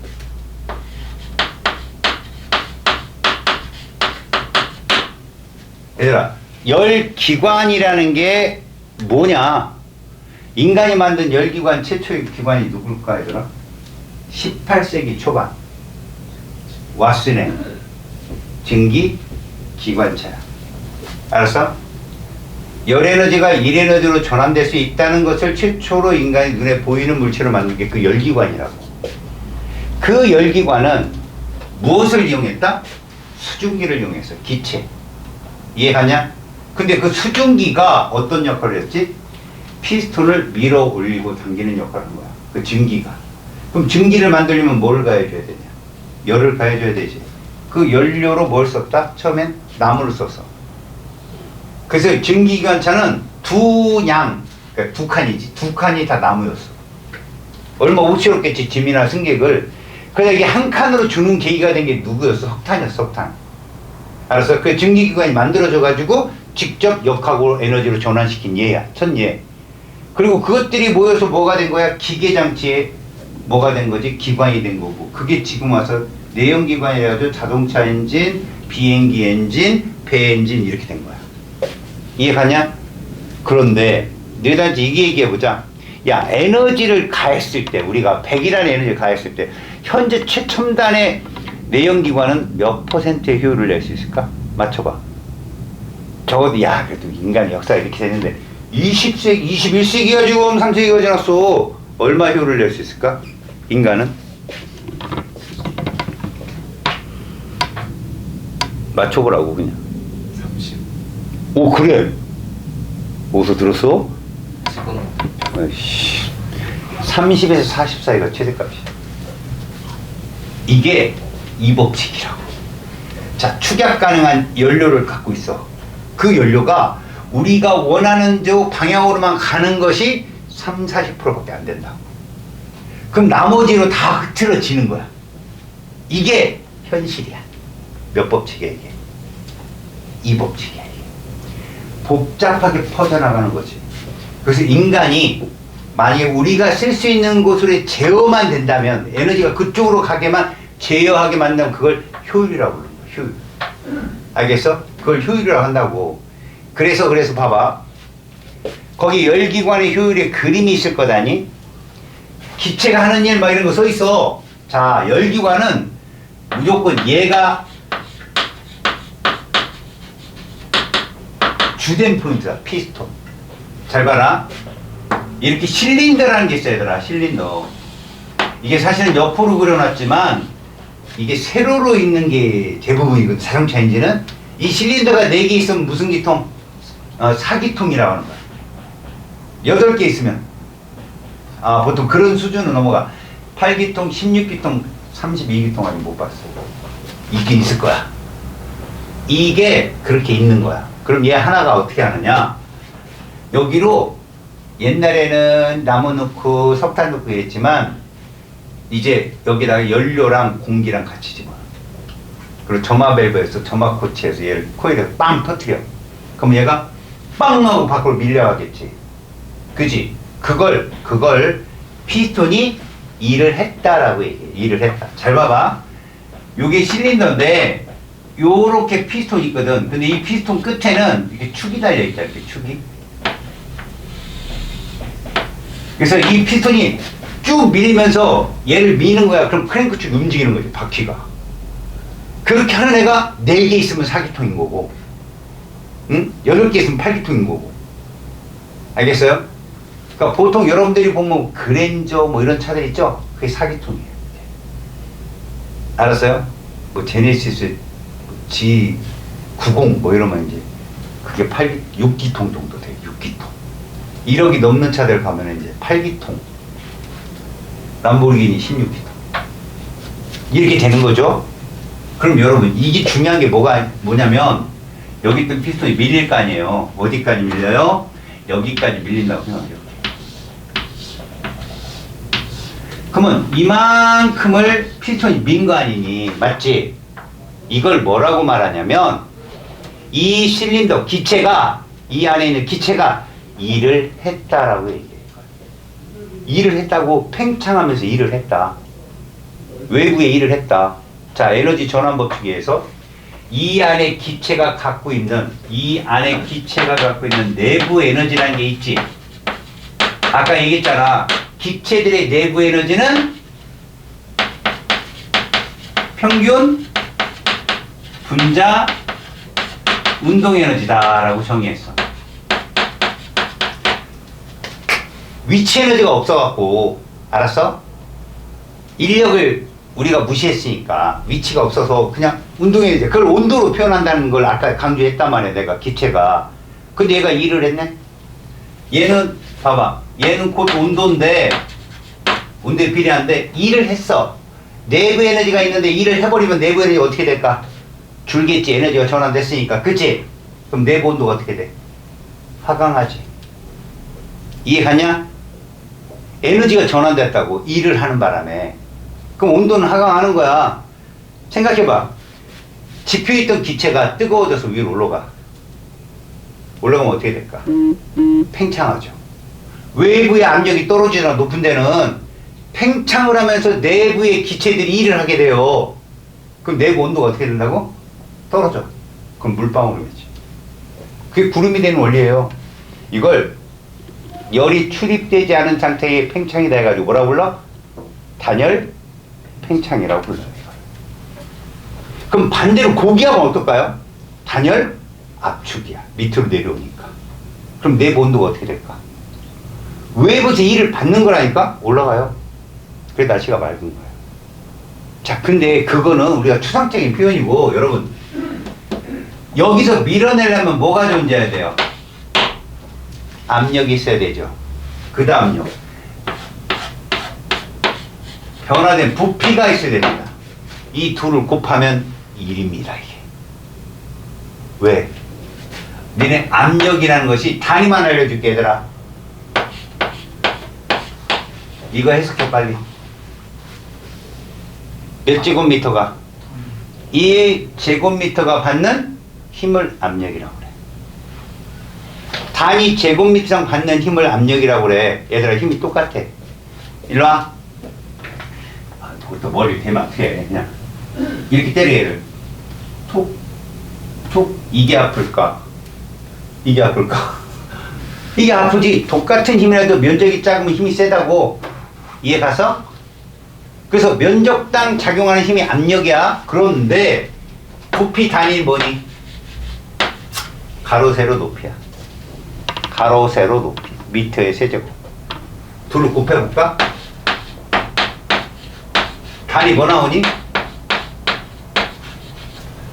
S1: 얘들아, 열기관이라는 게 뭐냐? 인간이 만든 열기관 최초의 기관이 누굴까, 얘들아? 18세기 초반 왓슨의 증기 기관차야. 알았어? 열에너지가 일에너지로 전환될 수 있다는 것을 최초로 인간이 눈에 보이는 물체로 만든 게 그 열기관이라고. 그 열기관은 무엇을 이용했다? 수증기를 이용해서 기체. 이해하냐? 근데 그 수증기가 어떤 역할을 했지? 피스톤을 밀어 올리고 당기는 역할을 한 거야. 그 증기가. 그럼 증기를 만들려면 뭘 가해줘야 되냐? 열을 가해줘야 되지. 그 연료로 뭘 썼다? 처음엔 나무를 썼어. 그래서 증기기관차는 그러니까 두 칸이지. 두 칸이 다 나무였어. 얼마 우치롭겠지, 짐이나 승객을. 그래서 이게 한 칸으로 주는 계기가 된 게 누구였어? 석탄이었어, 석탄. 알았어? 그 증기기관이 만들어져가지고 직접 역학으로 에너지로 전환시킨 얘야. 첫 얘. 그리고 그것들이 모여서 뭐가 된 거야? 기계장치에 뭐가 된 거지? 기관이 된 거고. 그게 지금 와서 내연기관이라도 자동차 엔진, 비행기 엔진, 배 엔진 이렇게 된 거야. 이해 가냐? 그런데 너희들한테 이게 얘기해보자. 야, 에너지를 가했을 때, 우리가 100이라는 에너지를 가했을 때 현재 최첨단의 내연기관은 몇 퍼센트의 효율을 낼 수 있을까? 맞춰봐. 적어도 야, 그래도 인간의 역사가 이렇게 됐는데 20세기, 21세기가 지금 3세기가 지났어. 얼마 효율을 낼 수 있을까? 인간은? 맞춰보라고 그냥.
S2: 30.
S1: 오, 그래? 어디서 들었어?
S2: 지금
S1: 아이씨. 30에서 40 사이가 최대값이야. 이게 이 법칙이라고. 자, 축약 가능한 연료를 갖고 있어. 그 연료가 우리가 원하는 저 방향으로만 가는 것이 3, 40%밖에 안 된다고. 그럼 나머지로 다 흐트러지는 거야. 이게 현실이야. 몇 법칙이야 이게? 이 법칙이야 이게. 복잡하게 퍼져나가는 거지. 그래서 인간이 만약에 우리가 쓸 수 있는 곳으로 제어만 된다면, 에너지가 그쪽으로 가게만 제어하게 만들면 그걸 효율이라고 부르는 거야. 효율. 알겠어? 그걸 효율이라고 한다고. 그래서 봐봐. 거기 열기관의 효율의 그림이 있을 거다니. 기체가 하는 일 막 이런 거 써 있어. 자, 열기관은 무조건 얘가 주된 포인트다. 피스톤. 잘 봐라. 이렇게 실린더라는 게 있어야 되더라. 실린더. 이게 사실은 옆으로 그려놨지만 이게 세로로 있는 게 대부분이거든. 자동차 엔진은. 이 실린더가 4개 있으면 무슨 기통? 4기통이라고 하는 거야. 8개 있으면 보통 그런 수준은 넘어가. 8기통, 16기통, 32기통 아직 못 봤어. 있긴 있을 거야. 이게 그렇게 있는 거야. 그럼 얘 하나가 어떻게 하느냐? 여기로 옛날에는 나무 넣고 석탄 넣고 이랬지만 이제 여기다가 연료랑 공기랑 같이 집어넣어. 그리고 점화 밸브에서 점화 코치에서 얘를 코일에 빵 터뜨려. 그럼 얘가 빵 하고 밖으로 밀려가겠지. 그지? 그걸 피스톤이 일을 했다라고 얘기해. 일을 했다. 잘 봐봐. 요게 실린더인데 요렇게 피스톤이 있거든. 근데 이 피스톤 끝에는 이렇게 축이 달려있다. 이렇게 축이. 그래서 이 피스톤이 쭉 밀면서 얘를 미는 거야. 그럼 크랭크 축이 움직이는 거지. 바퀴가. 그렇게 하는 애가 4개 있으면 4기통인 거고, 응? 8개 있으면 8기통인 거고. 알겠어요? 그러니까 보통 여러분들이 보면 그랜저 뭐 이런 차들 있죠? 그게 4기통이에요. 알았어요? 뭐 제네시스 G90 뭐 이러면 이제 그게 6기통 정도 돼요. 6기통. 1억이 넘는 차들 가면 이제 8기통. 람보르기니 16기통. 이렇게 되는 거죠? 그럼 여러분, 이게 중요한 게 뭐냐면, 여기 있던 피스톤이 밀릴 거 아니에요. 어디까지 밀려요? 여기까지 밀린다고 생각해요. 그러면 이만큼을 피스톤이 민 거 아니니? 맞지? 이걸 뭐라고 말하냐면, 이 실린더, 기체가, 이 안에 있는 기체가 일을 했다라고 얘기해요. 일을 했다고 팽창하면서 일을 했다. 외부에 일을 했다. 자, 에너지 전환 법칙에 의해서 이 안에 기체가 갖고 있는 내부 에너지라는 게 있지. 아까 얘기했잖아. 기체들의 내부 에너지는 평균 분자 운동 에너지다라고 정의했어. 위치 에너지가 없어갖고, 알았어? 인력을 우리가 무시했으니까 위치가 없어서 그냥 운동 에너지, 그걸 온도로 표현한다는 걸 아까 강조했단 말이야, 내가. 기체가. 근데 얘가 일을 했네? 얘는 봐봐, 얘는 곧 온도인데, 온도에 비례한데 일을 했어. 내부 에너지가 있는데 일을 해버리면 내부 에너지가 어떻게 될까? 줄겠지. 에너지가 전환됐으니까. 그치? 그럼 내부 온도가 어떻게 돼? 하강하지. 이해가냐? 에너지가 전환됐다고, 일을 하는 바람에. 그럼 온도는 하강하는 거야. 생각해봐. 지표에 있던 기체가 뜨거워져서 위로 올라가. 올라가면 어떻게 될까? 팽창하죠. 외부의 압력이 떨어지거나 높은 데는 팽창을 하면서 내부의 기체들이 일을 하게 돼요. 그럼 내부 온도가 어떻게 된다고? 떨어져. 그럼 물방울이 되지. 그게 구름이 되는 원리예요. 이걸 열이 출입되지 않은 상태의 팽창이다 해가지고 뭐라고 불러? 단열 팽창이라고 불러요. 그럼 반대로 고기압은 어떨까요? 단열 압축이야. 밑으로 내려오니까. 그럼 내부 온도가 어떻게 될까? 외부에서 일을 받는 거라니까? 올라가요. 그래 날씨가 맑은 거예요. 자, 근데 그거는 우리가 추상적인 표현이고, 여러분, 여기서 밀어내려면 뭐가 존재해야 돼요? 압력이 있어야 되죠. 그 다음요, 변화된 부피가 있어야 됩니다. 이 둘을 곱하면 1입니다, 이게. 왜? 너네 압력이라는 것이 단위만 알려줄게, 얘들아. 이거 해석해, 빨리. 몇 제곱미터가? 1제곱미터가 받는 힘을 압력이라고 그래. 단위 제곱미터상 받는 힘을 압력이라고 그래. 얘들아, 힘이 똑같아. 일로 와. 그것도 머리를 대면 어떡해. 그냥 이렇게 때려, 얘를. 톡, 톡. 이게 아플까? 이게 아플까? 이게 아프지. 똑같은 힘이라도 면적이 작으면 힘이 세다고. 이해 가서? 그래서 면적당 작용하는 힘이 압력이야. 그런데 부피 단위 뭐니? 가로 세로 높이야. 가로 세로 높이. 미터의 세제곱. 둘을 곱해볼까? 단위 뭐 나오니?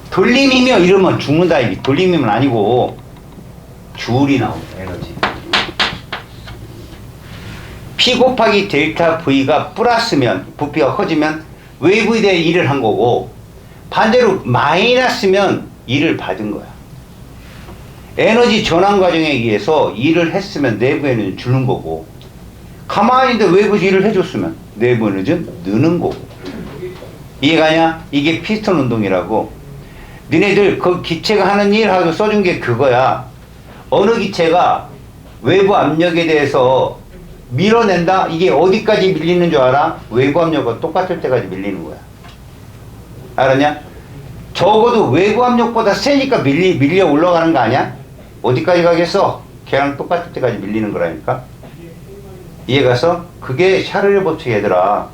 S1: 돌림이며 이러면 죽는다. 이게 돌림이면 아니고 줄이 나옵니다. 에너지. P 곱하기 델타 V가 플러스면, 부피가 커지면 웨이브에 대해 일을 한 거고, 반대로 마이너스면 일을 받은 거야. 에너지 전환 과정에 의해서 일을 했으면 내부 에너지는 주는 거고, 가만히 있는데 웨이브에서 일을 해줬으면 내부 에너지는 느는 거고. 이해가냐? 이게 피스톤 운동이라고. 니네들 그 기체가 하는 일 하고 써준 게 그거야. 어느 기체가 외부 압력에 대해서 밀어낸다? 이게 어디까지 밀리는 줄 알아? 외부 압력과 똑같을 때까지 밀리는 거야. 알았냐? 적어도 외부 압력보다 세니까 밀려 올라가는 거 아니야? 어디까지 가겠어? 걔랑 똑같을 때까지 밀리는 거라니까. 이해가서? 그게 샤를의 법칙. 얘들아,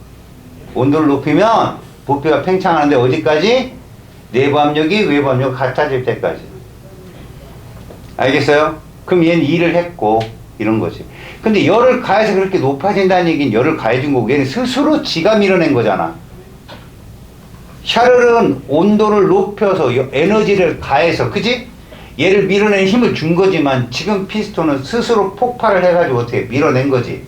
S1: 온도를 높이면 부피가 팽창하는데 어디까지? 내부 압력이 외부 압력 같아질 때까지. 알겠어요? 그럼 얘는 일을 했고 이런 거지. 근데 열을 가해서 그렇게 높아진다는 얘기는 열을 가해준 거고, 얘는 스스로 지가 밀어낸 거잖아. 샤를은 온도를 높여서 에너지를 가해서, 그지? 얘를 밀어낸 힘을 준 거지만, 지금 피스톤은 스스로 폭발을 해가지고 어떻게 밀어낸 거지.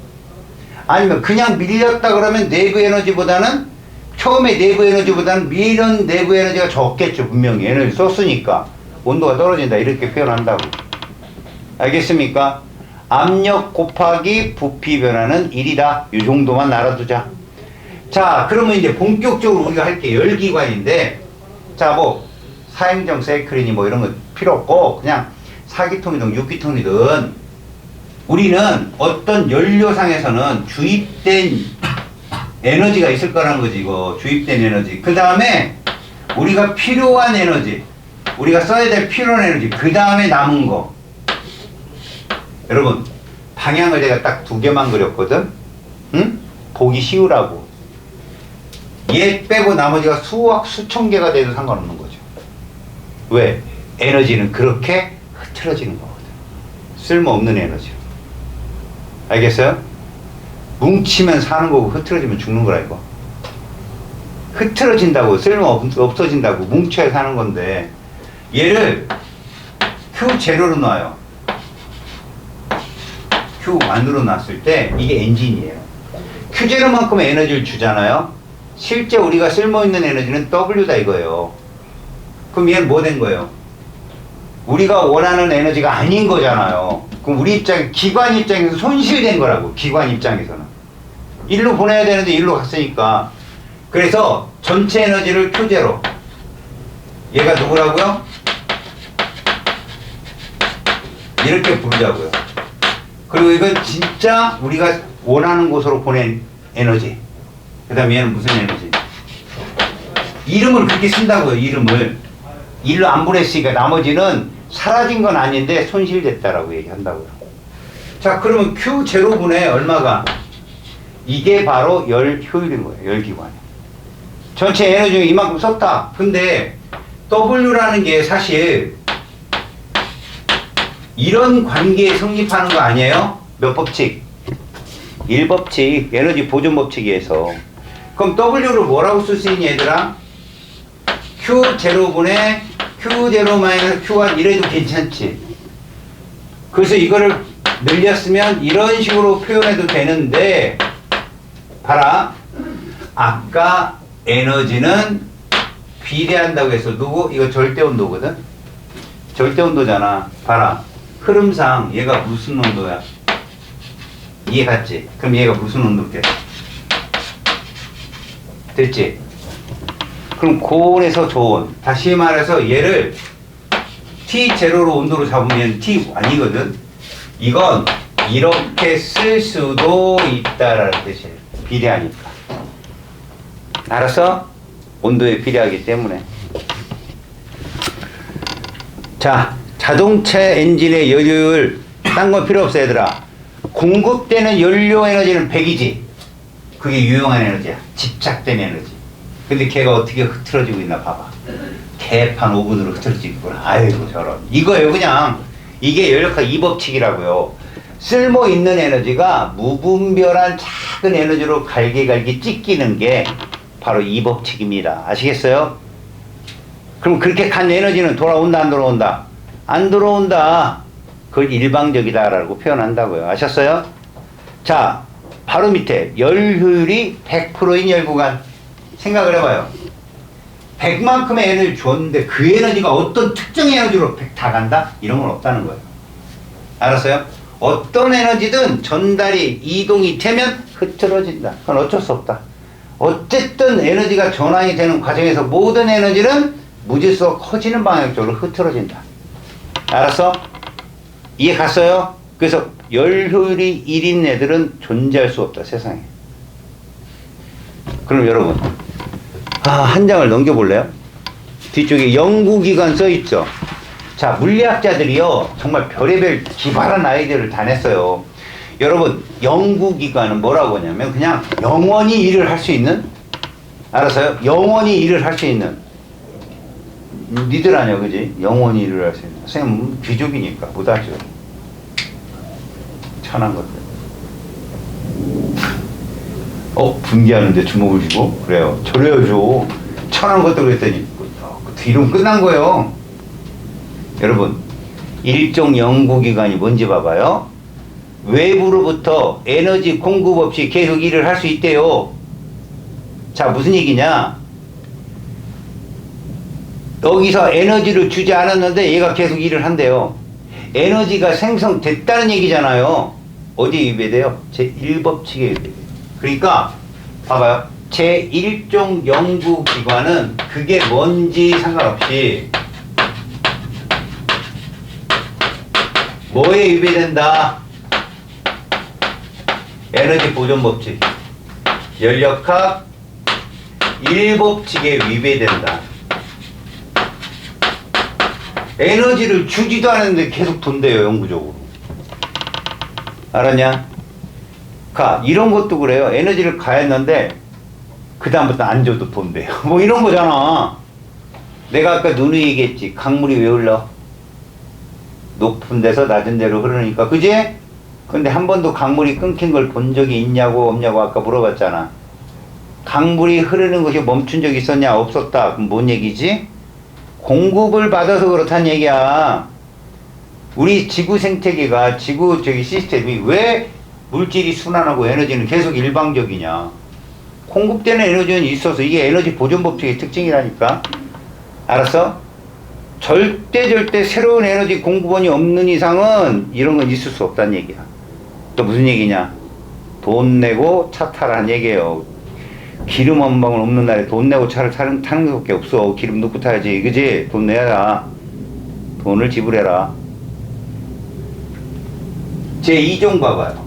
S1: 아니면 그냥 밀렸다 그러면 내부 에너지보다는, 처음에 내부 에너지보다는 미는 내부 에너지가 적겠죠. 분명히 에너지 썼으니까 온도가 떨어진다 이렇게 표현한다고. 알겠습니까? 압력 곱하기 부피 변화는 1이다. 이 정도만 알아두자. 자, 그러면 이제 본격적으로 우리가 할 게 열기관인데, 자, 뭐 사행정 사이클이니 뭐 이런 거 필요 없고, 그냥 4기통이든 6기통이든 우리는 어떤 연료상에서는 주입된 에너지가 있을 거라는 거지. 이거 주입된 에너지, 그 다음에 우리가 필요한 에너지, 우리가 써야 될 필요한 에너지, 그 다음에 남은 거. 여러분, 방향을 내가 딱 2개만 그렸거든. 응? 보기 쉬우라고. 얘 빼고 나머지가 수억 수천 개가 돼도 상관없는 거죠. 왜? 에너지는 그렇게 흐트러지는 거거든. 쓸모없는 에너지로. 알겠어요? 뭉치면 사는 거고 흐트러지면 죽는 거라. 이거 흐트러진다고, 쓸모 없어진다고, 뭉쳐야 사는 건데, 얘를 Q0로 놔요. Q1으로 놨을 때 이게 엔진이에요. Q0만큼의 에너지를 주잖아요. 실제 우리가 쓸모있는 에너지는 W다 이거예요. 그럼 얘는 뭐 된 거예요? 우리가 원하는 에너지가 아닌 거잖아요. 그럼 우리 기관 입장에서 손실된 거라고. 기관 입장에서는 일로 보내야 되는데 일로 갔으니까. 그래서 전체 에너지를 Q0, 얘가 누구라고요? 이렇게 부르자고요. 그리고 이건 진짜 우리가 원하는 곳으로 보낸 에너지. 그 다음에 얘는 무슨 에너지? 이름을 그렇게 쓴다고요. 이름을 일로 안 보냈으니까 나머지는 사라진 건 아닌데 손실됐다라고 얘기한다고요. 자, 그러면 Q0분의 얼마가? 이게 바로 열 효율인 거예요. 열기관. 전체 에너지 중에 이만큼 썼다. 근데 W라는 게 사실 이런 관계에 성립하는 거 아니에요? 몇 법칙? 1법칙, 에너지 보존 법칙에서. 그럼 W를 뭐라고 쓸 수 있니, 얘들아? Q0분의 Q0 Q1 이래도 괜찮지. 그래서 이거를 늘렸으면 이런 식으로 표현해도 되는데, 봐라. 아까 에너지는 비례한다고 해서 누구? 이거 절대 온도거든. 절대 온도잖아. 봐라. 흐름상 얘가 무슨 온도야? 이해 갔지? 그럼 얘가 무슨 온도게? 됐지? 그럼 고온에서 저온. 다시 말해서 얘를 T0로 온도로 잡으면 T1이거든. 이건 이렇게 쓸 수도 있다라는 뜻이에요. 비례하니까. 알았어? 온도에 비례하기 때문에. 자, 자동차 엔진의 연료율 딴 거 필요 없어 얘들아. 공급되는 연료 에너지는 100이지. 그게 유용한 에너지야. 집착된 에너지. 근데 걔가 어떻게 흐트러지고 있나 봐봐. 개판 5분으로 흐트러지고 있구나. 아이고 저런. 이거예요 그냥. 이게 연력학 2법칙이라고요. 쓸모 있는 에너지가 무분별한 작은 에너지로 갈기갈기 찢기는 게 바로 2법칙입니다. 아시겠어요? 그럼 그렇게 간 에너지는 돌아온다 안 돌아온다? 안 돌아온다. 그걸 일방적이다라고 표현한다고요. 아셨어요? 자, 바로 밑에 열 효율이 100%인 열구간. 생각을 해봐요. 100만큼의 에너지를 줬는데 그 에너지가 어떤 특정 에너지로 100 다 간다? 이런 건 없다는 거예요. 알았어요? 어떤 에너지든 전달이 이동이 되면 흐트러진다. 그건 어쩔 수 없다. 어쨌든 에너지가 전환이 되는 과정에서 모든 에너지는 무질서가 커지는 방향 쪽으로 흐트러진다. 알았어? 이해 갔어요? 그래서 열 효율이 1인 애들은 존재할 수 없다, 세상에. 그럼 여러분, 한 장을 넘겨볼래요? 뒤쪽에 연구기관 써있죠? 자, 물리학자들이요, 정말 별의별 기발한 아이디어를 다 냈어요. 여러분, 연구기관은 뭐라고 하냐면, 그냥 영원히 일을 할 수 있는? 알았어요? 영원히 일을 할 수 있는. 니들 아냐, 그지? 영원히 일을 할 수 있는. 선생님은 귀족이니까 못하죠. 천한 것들. 분개하는데 주먹을 쥐고? 그래요. 저래야죠. 천한 것들 그랬더니, 그 뒤로 끝난 거예요. 여러분, 일종 연구기관이 뭔지 봐봐요. 외부로부터 에너지 공급 없이 계속 일을 할 수 있대요. 자, 무슨 얘기냐? 여기서 에너지를 주지 않았는데 얘가 계속 일을 한대요. 에너지가 생성됐다는 얘기잖아요. 어디에 위배돼요? 제1법칙에 위배돼요. 그러니까 봐봐요. 제1종 연구기관은 그게 뭔지 상관없이 뭐에 위배된다? 에너지 보존법칙, 연력학 1법칙에 위배된다. 에너지를 주지도 않았는데 계속 돈대요, 영구적으로. 알았냐? 이런 것도 그래요. 에너지를 가했는데 그 다음부터 안 줘도 돈대요. 뭐 이런 거잖아. 내가 아까 누누이 얘기했지. 강물이 왜 흘러? 높은 데서 낮은 데로 흐르니까. 그지? 근데 한 번도 강물이 끊긴 걸 본 적이 있냐고 없냐고 아까 물어봤잖아. 강물이 흐르는 것이 멈춘 적이 있었냐? 없었다. 그럼 뭔 얘기지? 공급을 받아서 그렇다는 얘기야. 우리 지구 생태계가, 지구 시스템이 왜 물질이 순환하고 에너지는 계속 일방적이냐? 공급되는 에너지는 있어서 이게 에너지 보존 법칙의 특징이라니까. 알았어? 절대 새로운 에너지 공급원이 없는 이상은 이런 건 있을 수 없다는 얘기야. 또 무슨 얘기냐? 돈 내고 차 타라는 얘기예요. 기름 한 방울 없는 날에 돈 내고 차를 타는 것밖에 없어. 기름 넣고 타야지. 그지? 돈 내야. 돈을 지불해라. 제2종 봐봐요.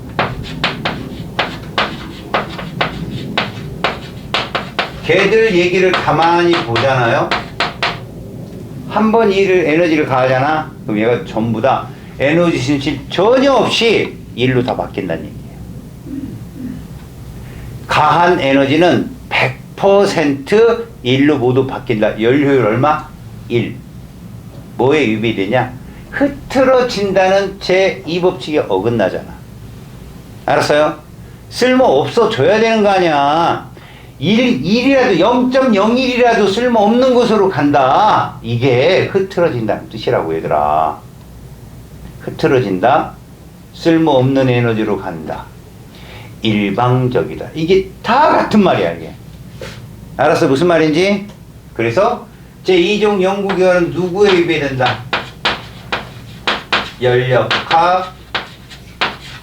S1: 걔들 얘기를 가만히 보잖아요. 한 번 에너지를 가하잖아. 그럼 얘가 전부 다 에너지 신실 전혀 없이 일로 다 바뀐다는 얘기예요. 가한 에너지는 100% 일로 모두 바뀐다. 연료율 얼마? 1. 뭐에 위배되냐? 흐트러진다는 제2법칙에 어긋나잖아. 알았어요? 쓸모 없어져야 되는 거 아니야. 1이라도 0.01이라도 쓸모 없는 곳으로 간다. 이게 흐트러진다는 뜻이라고 얘들아. 흐트러진다. 쓸모 없는 에너지로 간다. 일방적이다. 이게 다 같은 말이야 이게. 알았어? 무슨 말인지? 그래서 제2종 연구결은 누구에 위배된다? 열역학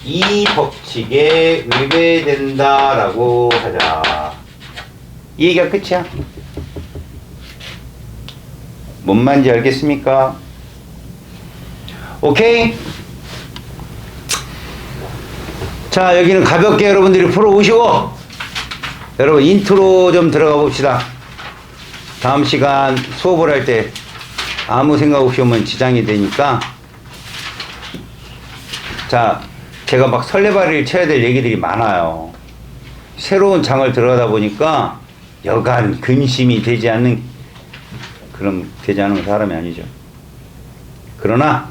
S1: 이 법칙에 위배된다라고 하자. 이 얘기가 끝이야. 뭔 말인지 알겠습니까? 오케이? 자, 여기는 가볍게 여러분들이 풀어오시고, 여러분 인트로 좀 들어가 봅시다. 다음 시간 수업을 할 때 아무 생각 없이 오면 지장이 되니까. 자, 제가 막 설레발을 쳐야 될 얘기들이 많아요. 새로운 장을 들어가다 보니까 여간 근심이 되지 않는 사람이 아니죠. 그러나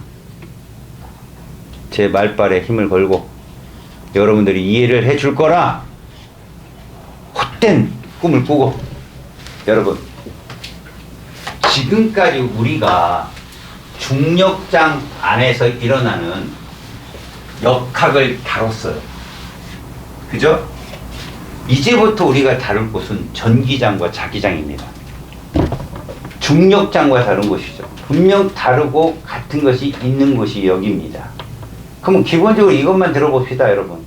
S1: 제 말발에 힘을 걸고 여러분들이 이해를 해줄 거라 헛된 꿈을 꾸고, 여러분 지금까지 우리가 중력장 안에서 일어나는 역학을 다뤘어요. 그죠? 이제부터 우리가 다룰 곳은 전기장과 자기장입니다. 중력장과 다른 곳이죠. 분명 다르고 같은 것이 있는 곳이 여기입니다. 그럼 기본적으로 이것만 들어봅시다, 여러분.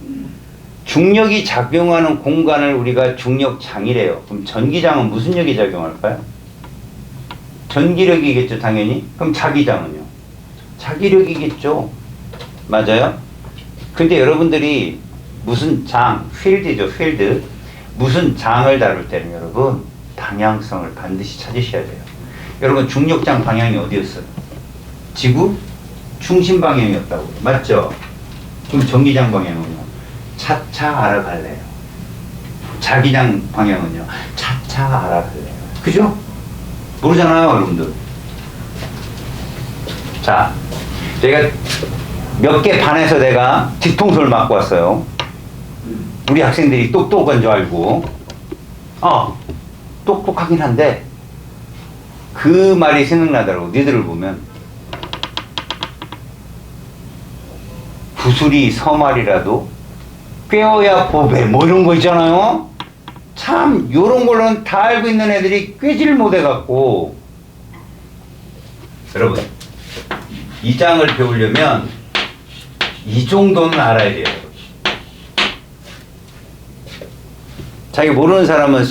S1: 중력이 작용하는 공간을 우리가 중력장이래요. 그럼 전기장은 무슨力이 작용할까요? 전기력이겠죠, 당연히. 그럼 자기장은요? 자기력이겠죠. 맞아요? 근데 여러분들이 무슨 장, 필드죠, 필드. 무슨 장을 다룰 때는 여러분 방향성을 반드시 찾으셔야 돼요. 여러분 중력장 방향이 어디였어요? 지구 중심 방향이었다고. 맞죠? 그럼 전기장 방향은요? 차차 알아갈래요. 자기장 방향은요? 차차 알아갈래요. 그죠? 모르잖아요, 여러분들. 자, 내가 몇 개 반에서 내가 뒤통수를 맞고 왔어요. 우리 학생들이 똑똑한 줄 알고. 똑똑하긴 한데 그 말이 생각나더라고. 니들을 보면 구슬이 서말이라도 꿰어야 보배 뭐 이런 거 있잖아요. 참 요런 걸로는 다 알고 있는 애들이 꿰질 못해갖고. 여러분 이 장을 배우려면 이 정도는 알아야 돼요. 자기 모르는 사람은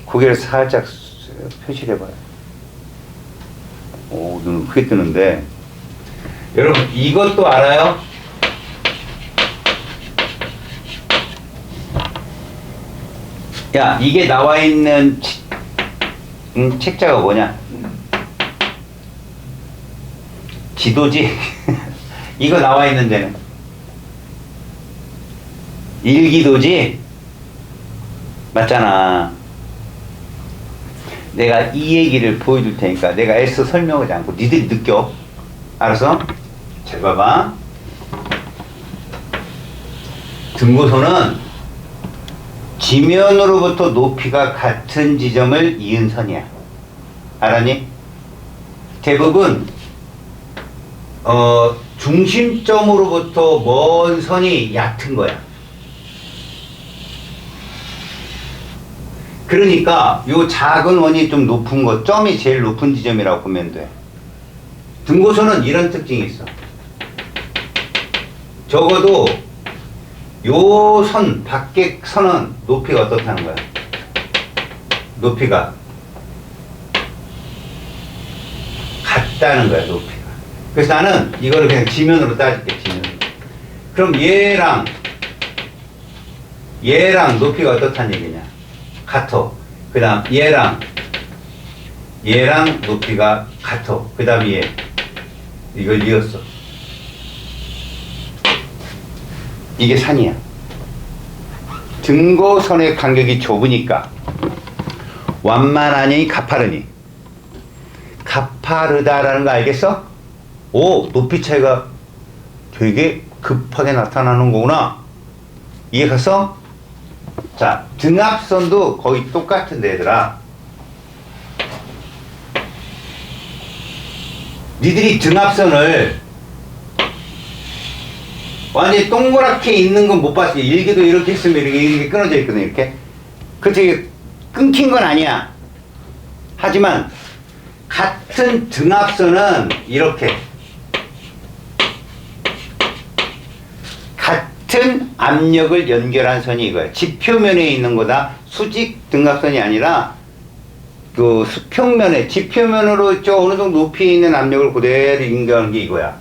S1: 고개를 살짝 표시를 해봐요. 오, 눈을 크게 뜨는데. 여러분 이것도 알아요? 야, 이게 나와 있는 책자가 뭐냐? 지도지? 이거 나와 있는 데는 일기도지? 맞잖아. 내가 이 얘기를 보여줄 테니까 내가 애써 설명하지 않고 니들이 느껴. 알았어? 잘 봐봐. 등고소는 지면으로부터 높이가 같은 지점을 이은 선이야. 알았니? 대부분 중심점으로부터 먼 선이 얕은 거야. 그러니까 요 작은 원이 좀 높은 거, 점이 제일 높은 지점이라고 보면 돼. 등고소는 이런 특징이 있어. 적어도 요 선, 밖에 선은 높이가 어떻다는 거야? 높이가 같다는 거야, 높이가. 그래서 나는 이거를 그냥 지면으로 따질게, 지면으로. 그럼 얘랑 높이가 어떻다는 얘기냐? 같아. 그 다음 얘랑 높이가 같아. 그 다음 얘. 이걸 이었어. 이게 산이야. 등고선의 간격이 좁으니까 완만하니 가파르니. 가파르다라는 거 알겠어? 오, 높이 차이가 되게 급하게 나타나는 거구나. 이해 갔어? 자, 등압선도 거의 똑같은데 얘들아. 니들이 등압선을 완전히 동그랗게 있는 건 못 봤어. 일기도 이렇게 있으면 이렇게 끊어져 있거든, 이렇게. 그렇지, 끊긴 건 아니야. 하지만 같은 등압선은 이렇게 같은 압력을 연결한 선이 이거야. 지표면에 있는 거다. 수직 등압선이 아니라 그 수평면에 지표면으로 저 어느 정도 높이에 있는 압력을 그대로 연결하는 게 이거야.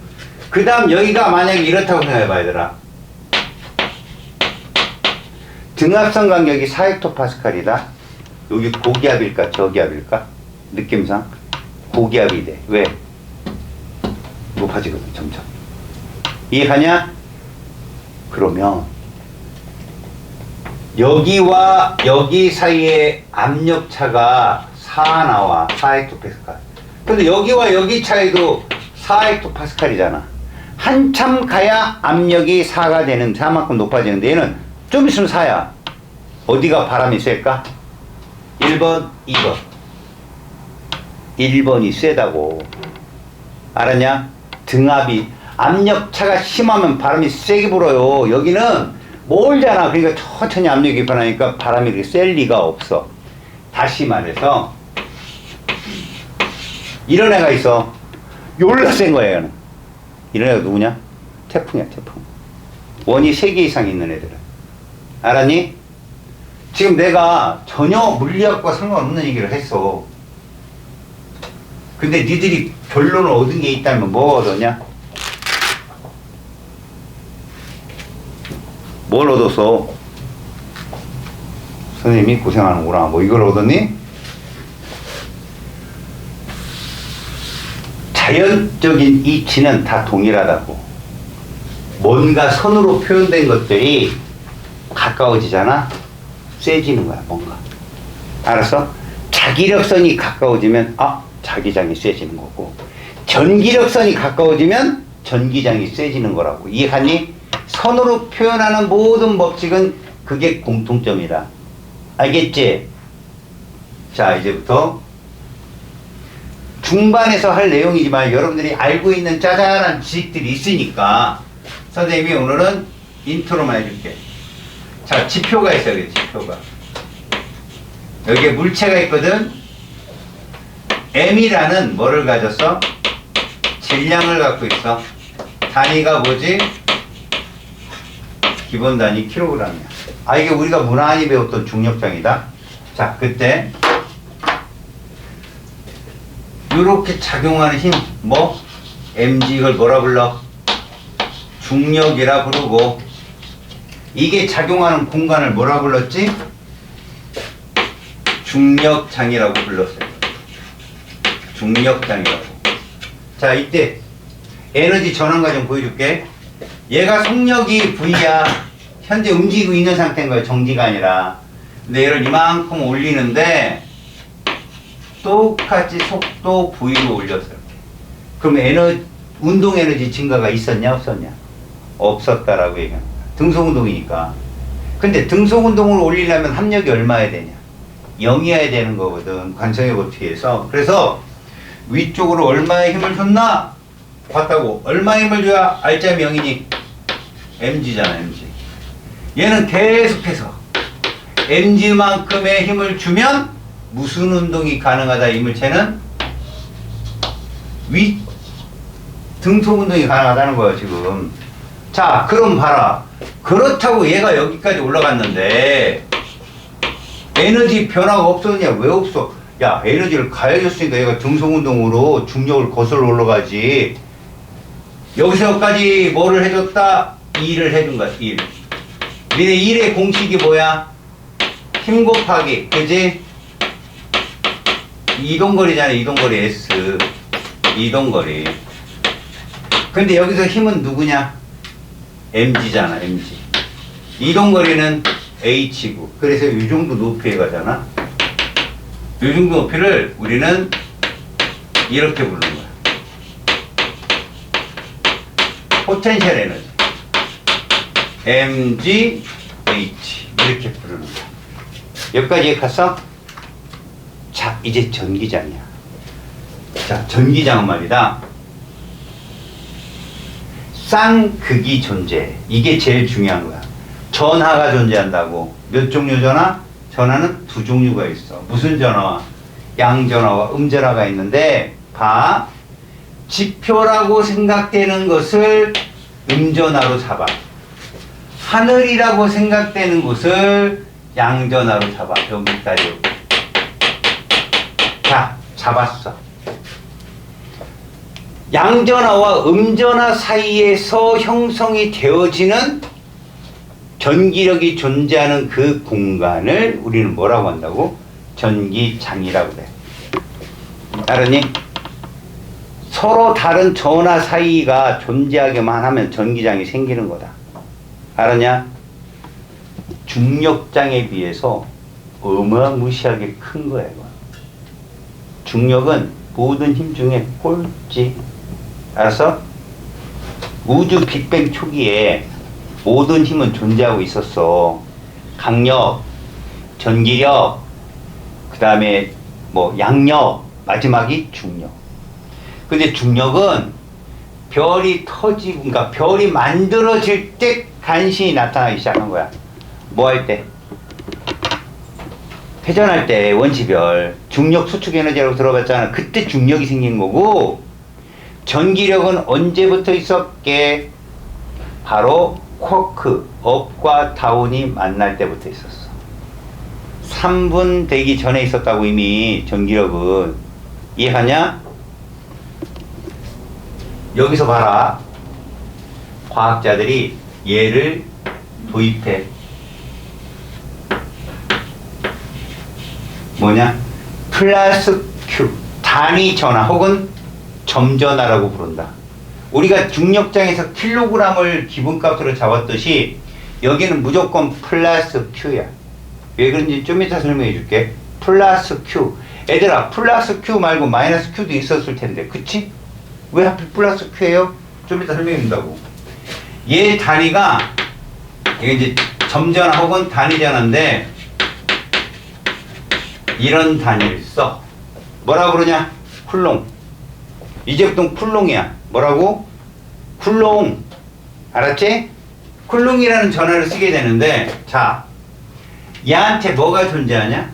S1: 그 다음 여기가 만약에 이렇다고 생각해봐 얘들아. 등압선 간격이 4헥토파스칼이다. 여기 고기압일까 저기압일까? 느낌상 고기압이 돼. 왜? 높아지거든 점점. 이해가냐? 그러면 여기와 여기 사이의 압력차가 4 나와. 4헥토파스칼. 근데 여기와 여기 차이도 4헥토파스칼이잖아. 한참 가야 압력이 4가 되는 4만큼 높아지는데 얘는 좀 있으면 4야. 어디가 바람이 셀까? 1번, 2번. 1번이 세다고. 알았냐? 등압이 압력차가 심하면 바람이 세게 불어요. 여기는 멀잖아. 그러니까 천천히 압력이 변하니까 바람이 그렇게 셀 리가 없어. 다시 말해서 이런 애가 있어. 요올라 센 거야 얘는. 이런 애가 누구냐? 태풍이야 태풍. 원이 3개 이상 있는 애들은. 알았니? 지금 내가 전혀 물리학과 상관없는 얘기를 했어. 근데 니들이 결론을 얻은 게 있다면 뭐 얻었냐? 뭘 얻었어? 선생님이 고생하는구나. 뭐 이걸 얻었니? 자연적인 이치는 다 동일하다고. 뭔가 선으로 표현된 것들이 가까워지잖아? 세지는 거야, 뭔가. 알았어? 자기력선이 가까워지면, 자기장이 세지는 거고, 전기력선이 가까워지면 전기장이 세지는 거라고. 이해하니? 선으로 표현하는 모든 법칙은 그게 공통점이다. 알겠지? 자, 이제부터 중반에서 할 내용이지만 여러분들이 알고 있는 짜잘한 지식들이 있으니까 선생님이 오늘은 인트로만 해줄게. 자, 지표가 있어요. 여기 지표가. 여기에 물체가 있거든. M이라는 뭐를 가졌어? 질량을 갖고 있어. 단위가 뭐지? 기본 단위 킬로그램이야. 이게 우리가 무난히 배웠던 중력장이다. 자, 그때 이렇게 작용하는 힘, 뭐? mg 이걸 뭐라 불러? 중력이라 부르고, 이게 작용하는 공간을 뭐라 불렀지? 중력장이라고 불렀어요. 중력장이라고. 자, 이때 에너지 전환 과정 보여줄게. 얘가 속력이 V야. 현재 움직이고 있는 상태인 거예요. 정지가 아니라. 근데 얘를 이만큼 올리는데 똑같이 속도 V로 올렸어요. 그럼 운동 에너지 증가가 있었냐 없었냐? 없었다라고 얘기합니다. 등속 운동이니까. 근데 등속 운동을 올리려면 합력이 얼마야 되냐? 0이어야 되는 거거든. 관성의 법칙에서. 그래서 위쪽으로 얼마의 힘을 줬나? 봤다고. 얼마의 힘을 줘야 R자면 0이니? mg잖아, mg. 얘는 계속해서 mg만큼의 힘을 주면 무슨 운동이 가능하다, 이 물체는? 등속 운동이 가능하다는 거예요, 지금. 자, 그럼 봐라. 그렇다고 얘가 여기까지 올라갔는데 에너지 변화가 없었냐? 왜 없어? 야, 에너지를 가해줬으니까 얘가 등속 운동으로 중력을 거슬러 올라가지. 여기서까지 뭐를 해줬다? 2를 해준 거야, 1. 니네 1의 공식이 뭐야? 힘 곱하기, 그지? 이동거리잖아, 이동거리 S. 이동거리. 근데 여기서 힘은 누구냐? mg잖아, mg. 이동거리는 h고. 그래서 이 정도 높이에 가잖아. 이 정도 높이를 우리는 이렇게 부르는 거야. 포텐셜 에너지. mg, h. 이렇게 부르는 거야. 여기까지 갔어? 자, 이제 전기장이야. 자, 전기장은 말이다. 쌍극이 존재. 이게 제일 중요한 거야. 전하가 존재한다고. 몇 종류 전하? 전하는 두 종류가 있어. 무슨 전하와? 양전화와 음전화가 있는데 봐. 지표라고 생각되는 것을 음전화로 잡아. 하늘이라고 생각되는 것을 양전화로 잡아. 여기 따려. 자, 잡았어. 양전화와 음전화 사이에서 형성이 되어지는 전기력이 존재하는 그 공간을 우리는 뭐라고 한다고? 전기장이라고 그래. 알았니? 서로 다른 전화 사이가 존재하게만 하면 전기장이 생기는 거다. 알았냐? 중력장에 비해서 어마무시하게 큰 거야, 이거. 중력은 모든 힘 중에 꼴찌. 알았어? 우주 빅뱅 초기에 모든 힘은 존재하고 있었어. 강력, 전기력, 그 다음에 뭐 양력, 마지막이 중력. 근데 중력은 별이 터지고, 그러니까 별이 만들어질 때 간신히 나타나기 시작한 거야. 뭐 할 때? 회전할 때 원시별, 중력 수축 에너지라고 들어봤잖아. 그때 중력이 생긴 거고, 전기력은 언제부터 있었게? 바로 쿼크, 업과 다운이 만날 때부터 있었어. 3분 되기 전에 있었다고 이미 전기력은. 이해하냐? 여기서 봐라. 과학자들이 얘를 도입해. 뭐냐? 플러스 Q, 단위 전하 혹은 점전하라고 부른다. 우리가 중력장에서 킬로그램을 기본값으로 잡았듯이 여기는 무조건 플러스 Q야. 왜 그런지 좀 이따 설명해 줄게. 플러스 Q. 애들아, 플러스 Q 말고 마이너스 Q도 있었을 텐데, 그치? 왜 하필 플러스 Q예요? 좀 이따 설명해 준다고. 얘 단위가, 이게 이제 점전하 혹은 단위 전하인데, 이런 단위를 써. 뭐라고 그러냐? 쿨롱. 이제부터 쿨롱이야. 뭐라고? 쿨롱. 알았지? 쿨롱이라는 전화를 쓰게 되는데, 자, 얘한테 뭐가 존재하냐?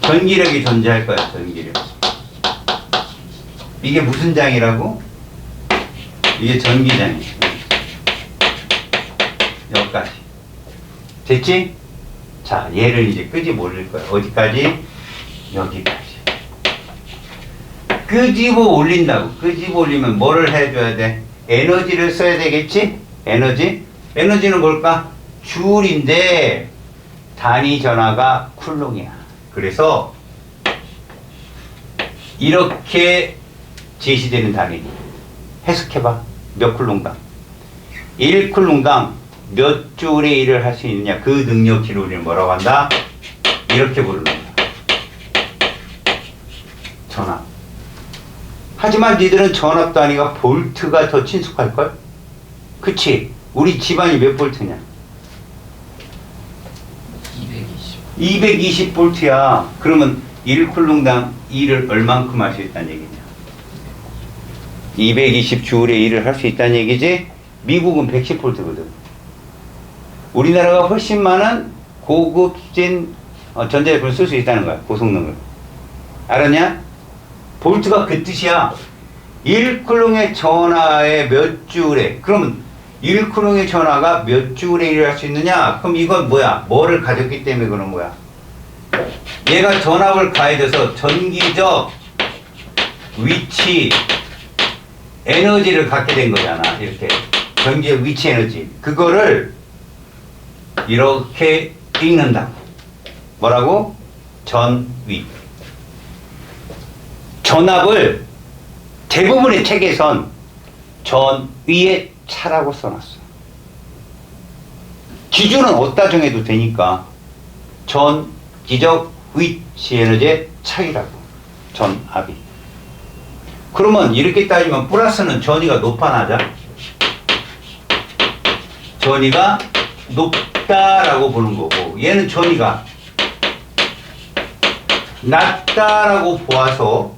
S1: 전기력이 존재할 거야, 전기력. 이게 무슨 장이라고? 이게 전기장이야. 여기까지. 됐지? 자, 얘를 이제 끄집어 올릴 거야. 어디까지? 여기까지. 끄집어 올린다고. 끄집어 올리면 뭐를 해줘야 돼? 에너지를 써야 되겠지? 에너지? 에너지는 뭘까? 줄인데 단위 전하가 쿨롱이야. 그래서 이렇게 제시되는 단위 해석해봐. 몇 쿨롱당? 1쿨롱당 몇 줄의 일을 할 수 있느냐. 그 능력치를 우리는 뭐라고 한다? 이렇게 부르는 거야. 전압. 하지만 니들은 전압 단위가 볼트가 더 친숙할걸? 그치? 우리 집안이 몇 볼트냐? 220 볼트야. 그러면 1쿨롱당 일을 얼만큼 할 수 있다는 얘기냐? 220 줄의 일을 할 수 있다는 얘기지? 미국은 110 볼트거든. 우리나라가 훨씬 많은 고급진 전자제품을 쓸 수 있다는 거야. 고성능을. 알았냐? 볼트가 그 뜻이야. 1쿨롱의 전하에 몇 줄에, 그러면 1쿨롱의 전하가 몇 줄에 일을 할 수 있느냐? 그럼 이건 뭐야? 뭐를 가졌기 때문에 그런 거야. 얘가 전압을 가해져서 전기적 위치, 에너지를 갖게 된 거잖아. 이렇게. 전기적 위치 에너지. 그거를 이렇게 읽는다. 뭐라고? 전위. 전압을 대부분의 책에선 전위의 차라고 써놨어. 기준은 어디다 정해도 되니까 전기적 위치 에너지의 차이라고. 전압이. 그러면 이렇게 따지면 플러스는 전위가 높아 낮아? 전위가 높다라고 보는 거고, 얘는 전위가 낮다라고 보아서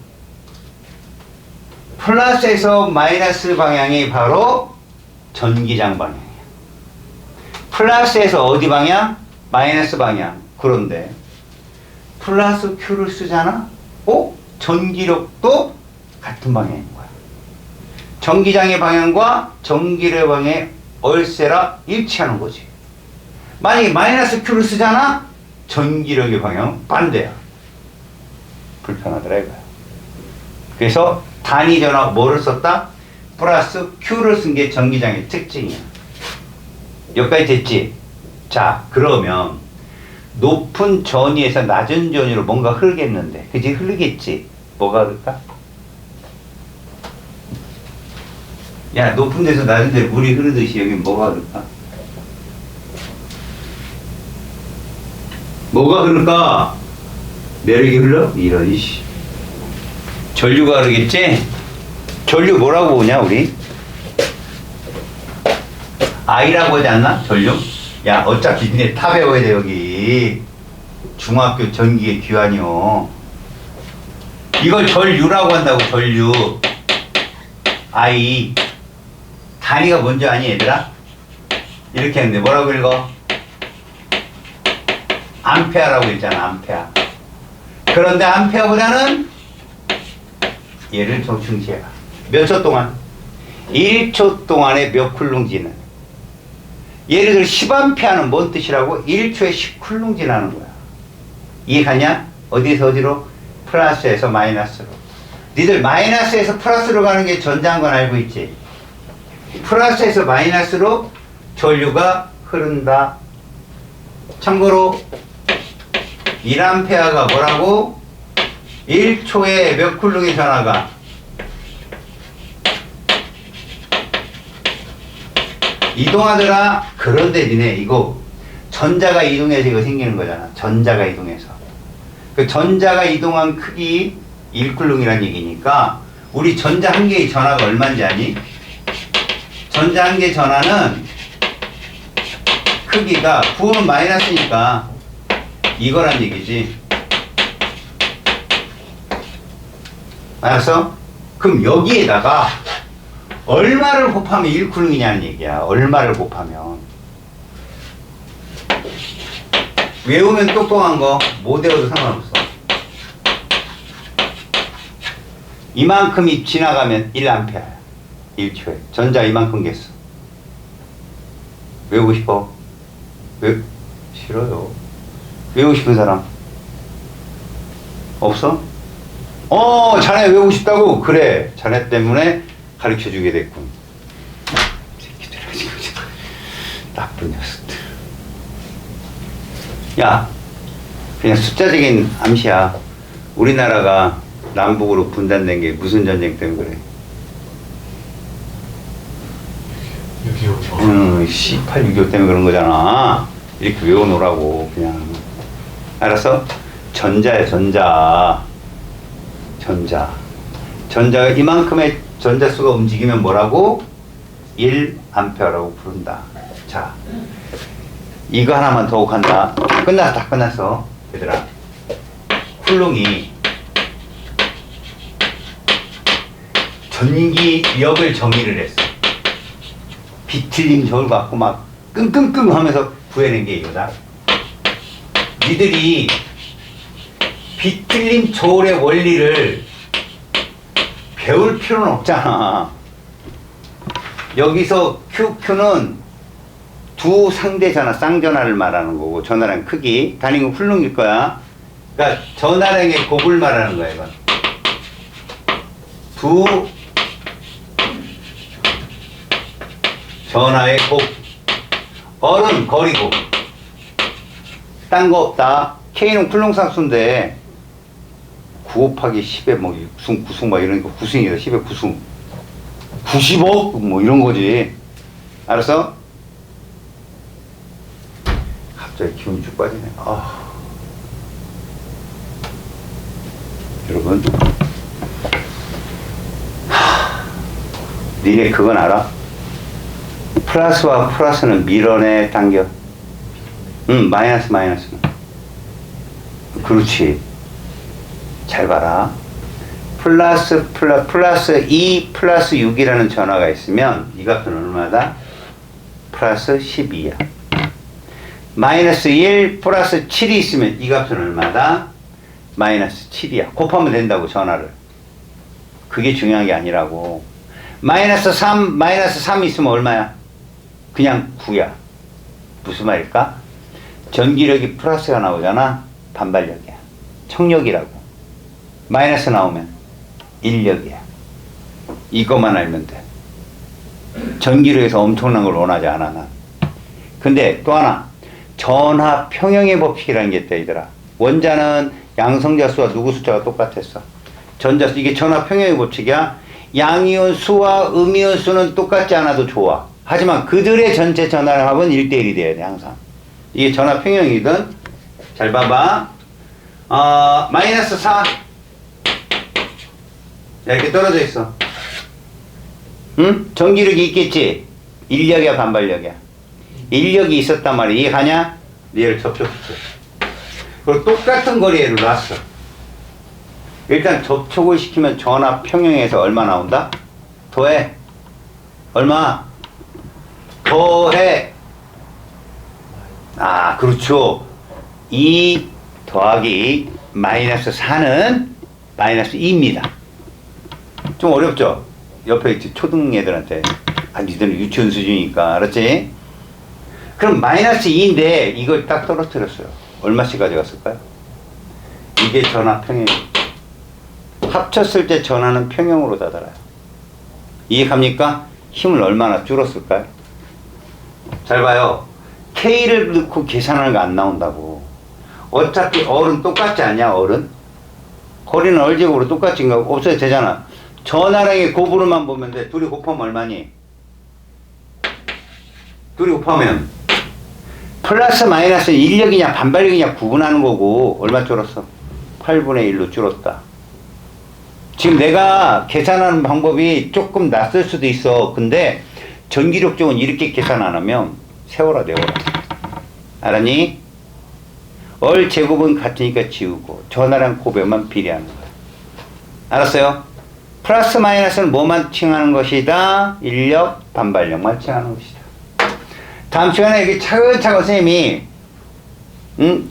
S1: 플러스에서 마이너스 방향이 바로 전기장 방향이야. 플러스에서 어디 방향? 마이너스 방향. 그런데 플러스 Q를 쓰잖아? 전기력도 같은 방향인 거야. 전기장의 방향과 전기의 방향의 얼세라 일치하는 거지. 만약에 마이너스 Q를 쓰잖아? 전기력의 방향은 반대야. 불편하더라 이거야. 그래서 단위 전화 뭐를 썼다? 플러스 Q를 쓴 게 전기장의 특징이야. 여기까지 됐지? 자, 그러면 높은 전위에서 낮은 전위로 뭔가 흐르겠는데, 그치? 흐르겠지? 뭐가 흐를까? 야, 높은 데서 낮은 데 물이 흐르듯이 여기 뭐가 흐를까? 뭐가 흐를까? 내력이 흘러? 이런, 이씨. 전류가 흐르겠지? 전류 뭐라고 보냐, 우리? I라고 하지 않나? 전류? 야, 어차피 니네 타 배워야 돼, 여기. 중학교 전기의 귀환이요. 이걸 전류라고 한다고, 전류. I. 단위가 뭔지 아니, 얘들아? 이렇게 했는데, 뭐라고 읽어? 암페어라고 읽잖아, 암페어. 그런데 암페어보다는 얘를 좀 중시해라. 몇 초 동안? 1초 동안에 몇 쿨롱 지는. 예를 들어 10암페어는 뭔 뜻이라고? 1초에 10쿨롱 지나는 거야. 이해가냐? 어디서 어디로? 플러스에서 마이너스로. 니들 마이너스에서 플러스로 가는 게 전자한 건 알고 있지? 플러스에서 마이너스로 전류가 흐른다. 참고로 1암페어가 뭐라고? 1초에 몇 쿨롱의 전하가? 이동하더라. 그런데 니네 이거 전자가 이동해서 이거 생기는 거잖아. 전자가 이동해서. 그 전자가 이동한 크기 1쿨롱이란 얘기니까 우리 전자 한 개의 전하가 얼마인지 아니? 전자 한 개의 전하는 크기가 9는 마이너스니까 이거란 얘기지. 알았어? 그럼 여기에다가 얼마를 곱하면 1쿨롱이냐는 얘기야. 얼마를 곱하면. 외우면 똑똑한 거 못 외워도 상관없어. 이만큼이 지나가면 1암페어야. 1초에. 전자 이만큼 겠어. 외우고 싶어? 싫어요. 외우고 싶은 사람? 없어? 자네 외우고 싶다고? 그래. 자네 때문에 가르쳐주게 됐군. 새끼들 아주 나쁜 녀석들. 야, 그냥 숫자적인 암시야. 우리나라가 남북으로 분단된 게 무슨 전쟁 때문에 그래?
S2: 6.25.
S1: 18, 6.25 때문에 그런 거잖아. 이렇게 외워놓으라고, 그냥. 알았어? 전자야, 전자. 전자가 이만큼의 전자수가 움직이면 뭐라고? 1암페어라고 부른다. 자, 이거 하나만 더 한다. 다 끝났어. 얘들아. 쿨롱이 전기력을 정의를 했어. 비틀림 저울 갖고 막 끙끙끙 하면서 구해낸 게 이거다. 니들이 비틀림 저울의 원리를 배울 필요는 없잖아. 여기서 QQ는 두 상대 전화, 쌍전화를 말하는 거고, 전화량 크기, 단위가 훌륭일 거야. 그러니까 전화량의 곱을 말하는 거야, 이건. 두 전화의 곱. 얼은 거리고. 딴 거 없다. K는 쿨롱상수인데 9 곱하기 10에 뭐 구승 막 이러니까 구승이다. 10에 구승 90억 뭐 이런 거지. 알았어? 갑자기 기운이 쭉 빠지네. 여러분, 니네 그건 알아? 플러스와 플러스는 밀어내 당겨. 마이너스는. 그렇지. 잘 봐라. 플러스 2 플러스 6이라는 전화가 있으면 이 값은 얼마다? 플러스 12야. 마이너스 1 플러스 7이 있으면 이 값은 얼마다? 마이너스 7이야. 곱하면 된다고, 전화를. 그게 중요한 게 아니라고. 마이너스 3 있으면 얼마야? 그냥 9야. 무슨 말일까? 전기력이 플러스가 나오잖아. 반발력이야. 청력이라고. 마이너스 나오면 인력이야. 이것만 알면 돼. 전기력에서 엄청난 걸 원하지 않아, 난. 근데 또 하나, 전하 평형의 법칙이라는 게 있다, 얘들아. 원자는 양성자 수와 누구 숫자가 똑같았어. 전자수, 이게 전하 평형의 법칙이야. 양이온 수와 음이온 수는 똑같지 않아도 좋아. 하지만 그들의 전체 전하의 합은 1대1이 돼야 돼, 항상. 이게 전하 평형이든. 잘 봐봐. 마이너스 4. 야, 이렇게 떨어져 있어. 응? 전기력이 있겠지? 인력이야, 반발력이야? 인력이 있었단 말이야. 이해하냐? 얘를 접촉시켜. 그리고 똑같은 거리에 놨어. 일단 접촉을 시키면 전압 평형에서 얼마 나온다? 더해. 얼마? 더해. 아, 그렇죠. 2 더하기 마이너스 4는 마이너스 2입니다. 좀 어렵죠? 옆에 초등 애들한테. 아, 니들은 유치원 수준이니까. 알았지? 그럼 마이너스 2인데 이걸 딱 떨어뜨렸어요. 얼마씩 가져갔을까요? 이게 전압 평형이에요. 합쳤을 때 전하는 평형으로 다다라요. 이해갑니까? 힘을 얼마나 줄었을까요? 잘 봐요. K를 넣고 계산하는 거 안 나온다고. 어차피 얼은 똑같지 않냐, 얼은? 거리는 얼제곱으로 똑같이 없어도 되잖아. 전하량의 곱으로만 보면 돼. 둘이 곱하면 얼마니? 둘이 곱하면 플러스 마이너스 인력이냐 반발력이냐 구분하는 거고. 얼마 줄었어? 8분의 1로 줄었다. 지금 내가 계산하는 방법이 조금 낯설 수도 있어. 근데 전기력 쪽은 이렇게 계산 안 하면 세워라, 내워라. 알았니? 얼 제곱은 같으니까 지우고 전하량 곱에만 비례하는 거야. 알았어요? 플러스 마이너스는 뭐만 칭하는 것이다? 인력, 반발력만 칭하는 것이다. 다음 시간에 여기 차근차근 선생님이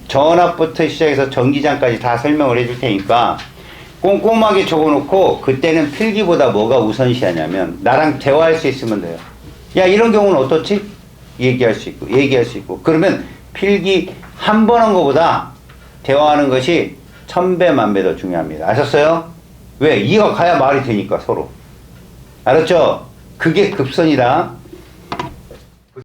S1: 전압부터 시작해서 전기장까지 다 설명을 해줄 테니까 꼼꼼하게 적어놓고, 그때는 필기보다 뭐가 우선시하냐면 나랑 대화할 수 있으면 돼요. 야, 이런 경우는 어떻지? 얘기할 수 있고 그러면 필기 한 번 한 거보다 대화하는 것이 1000배 만배 더 중요합니다. 아셨어요? 왜? 이해가 가야 말이 되니까 서로. 알았죠? 그게 급선이다.